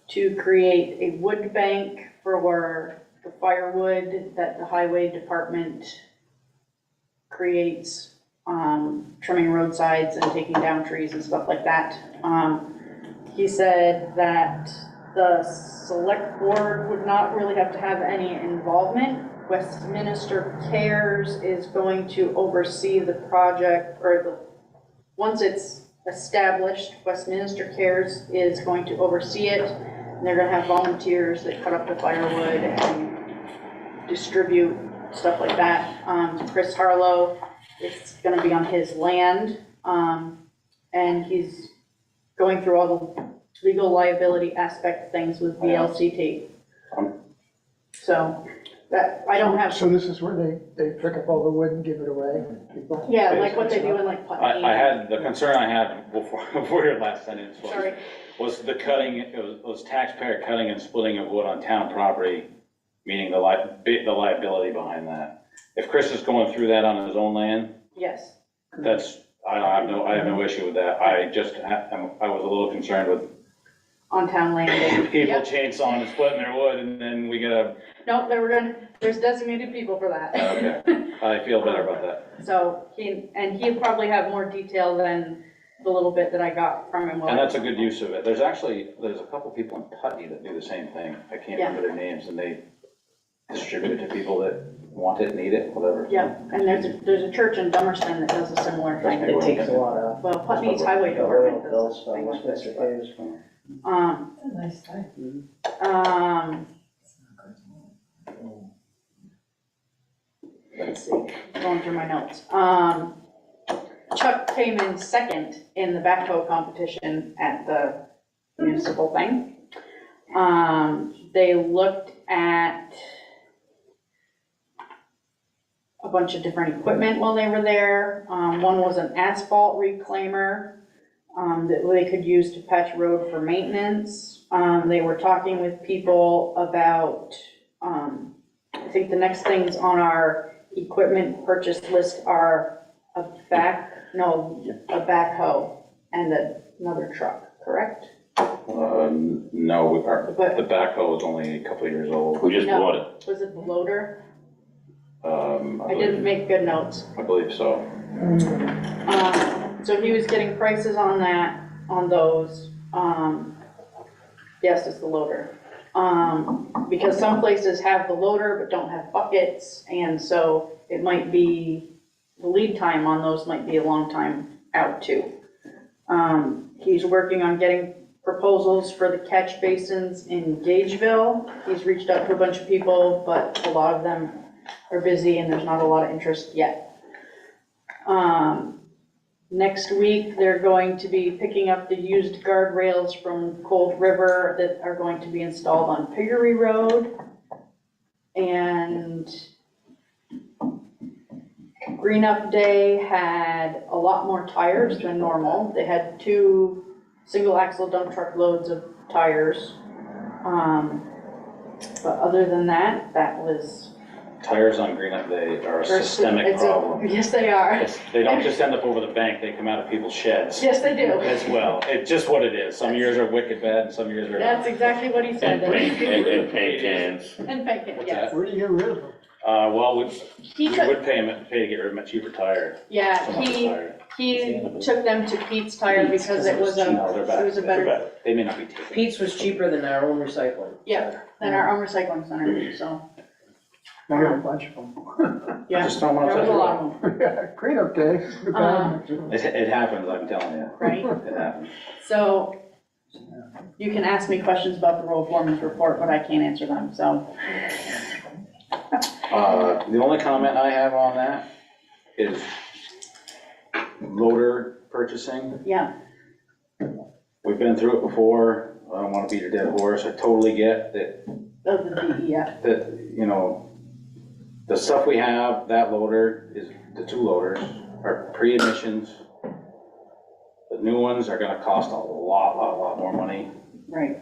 to create a wood bank for the firewood that the highway department creates, trimming roadsides and taking down trees and stuff like that. He said that the select board would not really have to have any involvement. Westminster Cares is going to oversee the project, once it's established, Westminster Cares is going to oversee it. And they're gonna have volunteers that cut up the firewood and distribute stuff like that. Chris Harlow, it's gonna be on his land. And he's going through all the legal liability aspect things with VLCT. So that, I don't have. So this is where they pick up all the wood and give it away? People? Yeah, like what they do in like Putney. I had, the concern I had before your last sentence Sorry. was the cutting, it was taxpayer cutting and splitting of wood on town property, meaning the liability behind that. If Chris is going through that on his own land, Yes. that's, I have no issue with that. I was a little concerned with On town land. people Yep. chainsawing and splitting their wood, and then we gotta, No, there's designated people for that. okay, I feel better about that. So he'll probably have more detail than the little bit that I got from him. And that's a good use of it. There's a couple people in Putney that do the same thing. I can't remember their names, and they distribute it to people that want it, need it, whatever. Yeah, and there's a church in Dummerston that does a similar thing. It takes a lot of. Well, Putney's highway department does Bills a thing from like this. Westminster Cares. Nice thing. Let's see, going through my notes. Chuck came in second in the backhoe competition at the municipal thing. They looked at a bunch of different equipment while they were there. One was an asphalt reclaimer that they could use to patch road for maintenance. They were talking with people about, I think the next things on our equipment purchase list are a backhoe and another truck, correct? No, the backhoe is only a couple of years old. We just No. bought it. Was it the loader? I I didn't make good notes. believe so. So he was getting prices on those. Yes, it's the loader. Because some places have the loader but don't have buckets, and so it might be, the lead time on those might be a long time out too. He's working on getting proposals for the catch basins in Gageville. He's reached out to a bunch of people, but a lot of them are busy and there's not a lot of interest yet. Next week, they're going to be picking up the used guardrails from Cold River that are going to be installed on Piggery Road. And Green Up Day had a lot more tires than normal. They had 2 single axle dump truck loads of tires. But other than that, that was. Tires on Green Up Day are a systemic problem. Yes, they are. They don't just end up over the bank, they come out of people's sheds. Yes, they do. As well. It's just what it is. Some years are wicked bad and some years are. That's exactly what he said. And paint cans. And paint it, yes. Where do you get rid of them? Well, we He took, would pay to get rid of a cheaper tire. yeah, Some other tire. he took them to Pete's Tire because it was No, they're bad. it was a better, They may not be taken. Pete's was cheaper than our own recycling. yeah, than our own recycling center, so. I got a bunch of them. Yeah, Just don't want there was a to. lot of them, Yeah, cleanup day. The bad ones. It happens, I'm telling you. right? It happens. So you can ask me questions about the road foreman's report, but I can't answer them, so. The only comment I have on that is loader purchasing. Yeah, We've been through it before. I don't want to beat a dead horse. I totally get that, of the DEF, you know, the stuff we have, that loader is, the two loaders are pre-emissions. The new ones are gonna cost a lot more money. right,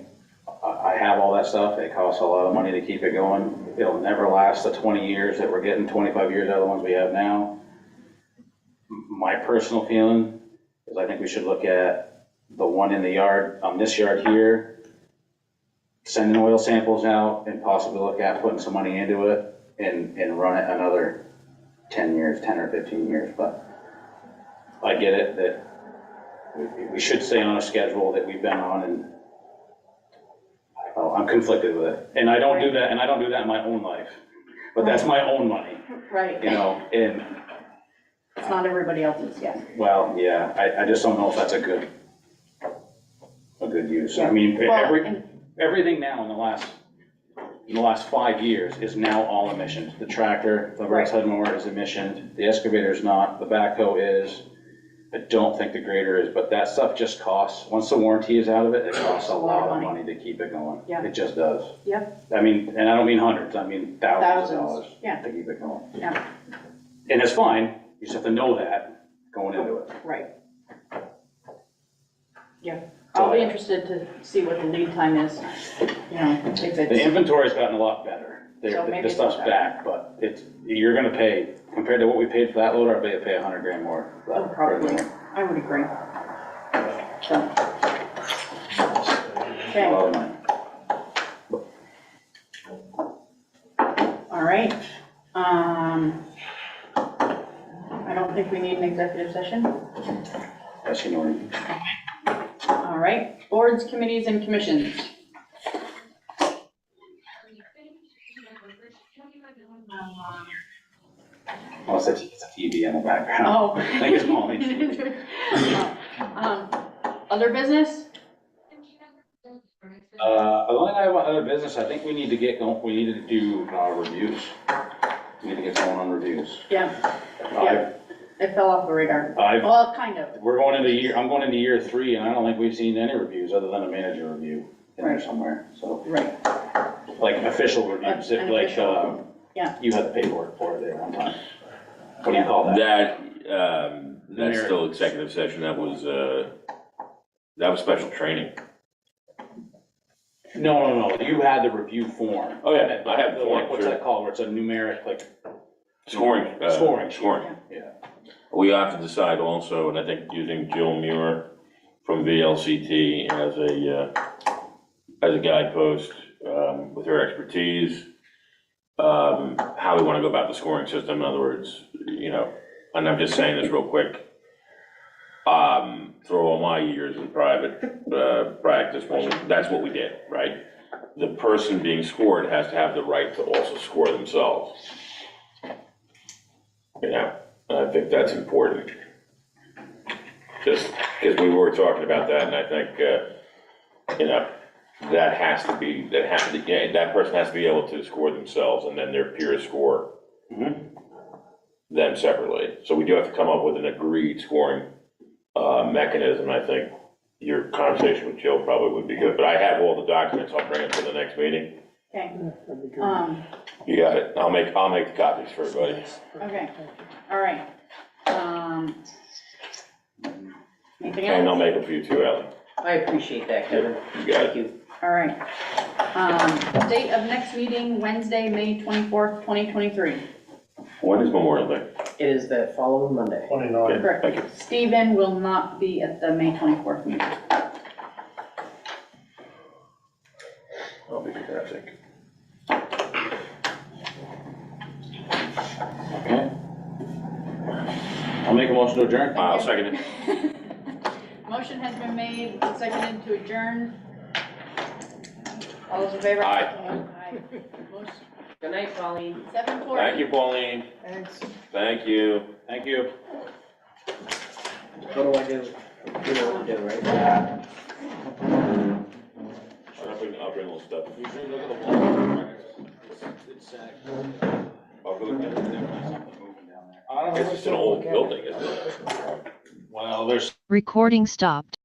I have all that stuff. It costs a lot of money to keep it going. It'll never last the 20 years that we're getting, 25 years out of the ones we have now. My personal feeling is I think we should look at the one in the yard, on this yard here, sending oil samples out and possibly look at putting some money into it and run it another 10 years, 10 or 15 years. But I get it that we should stay on a schedule that we've been on, and I'm conflicted with it. And I don't do that, in my own life, but that's my own money, right. you know, and, It's not everybody else's, yeah. well, yeah, I just don't know if that's a good use. I mean, Well, everything now in the last 5 years is now all emissions. The tractor, the grass head mower is emissioned, the excavator is not, the backhoe is. I don't think the grader is, but that stuff just costs, once the warranty is out of it, it costs a lot of money to keep it going. Yeah. It just does. Yep. I mean, and I don't mean hundreds, I mean thousands of dollars yeah. to keep it going. Yeah, And it's fine, you just have to know that going into it. right. Yeah, I'll be interested to see what the lead time is, you know, if The it's, inventory's gotten a lot better. So maybe The it's stuff's better. back, but you're gonna pay, compared to what we paid for that loader, I bet you pay $100,000 more. for that- oh, probably, I would agree. So. A Okay, lot of money. all right. I don't think we need an executive session. That's you know. All right, boards, committees, and commissions. Oh, it's a TV in the background. Oh. I think it's mommy. Other business? The only thing I have about other business, I think we need to get going, we need to do reviews. We need to get going on reviews. Yeah, yeah, it fell off the radar. Well, kind of, We're going into I'm going into year 3, and I don't think we've seen any reviews other than a manager review in there Right. somewhere, so, right, like official reviews, An like, official, yeah. you had the paperwork for it there one time. What do you call that? That's still executive session, that was special training. No, you had the review form. Oh, yeah, I had the form, What's sure. that called, where it's a numeric, like, Scoring. Scoring. Yeah. We have to decide also, and I think using Jill Muir from VLCT as a guidepost, with her expertise, how we wanna go about the scoring system, in other words, you know, and I'm just saying this real quick. Through all my years in private, practice, well, that's what we did, right? The person being scored has to have the right to also score themselves. You know, I think that's important. Just because we were talking about that, and I think, you know, that person has to be able to score themselves, and then their peers score them separately. So we do have to come up with an agreed scoring mechanism. I think your conversation with Jill probably would be good, but I have all the documents. I'll bring it to the next meeting. Okay, That'd be good. You got it. I'll make the copies for everybody. okay, all right. Anything And I'll else? make them for you too, Ally. I appreciate that, Kevin. You got it. Thank you. All right. Date of next meeting, Wednesday, May 24th, 2023. When is Memorial Day? It is the following Monday. 29. Okay, Correct. thank you. Stephen will not be at the May 24th meeting. I'll be there, I think. Okay. I'll make a motion to adjourn. I'll second it. Motion has been made, and seconded to adjourn. All those in favor? Aye. Aye. Motion- Good night, Colleen. 7:40. Thank you, Pauline. Thanks. Thank you. Thank you. What do I do? You know what to do, right? I'll bring a little stuff. You should look at the wall. It's sad. I'll go get it. Something moving down there. It's just an old building, isn't it? Well, there's Recording stopped.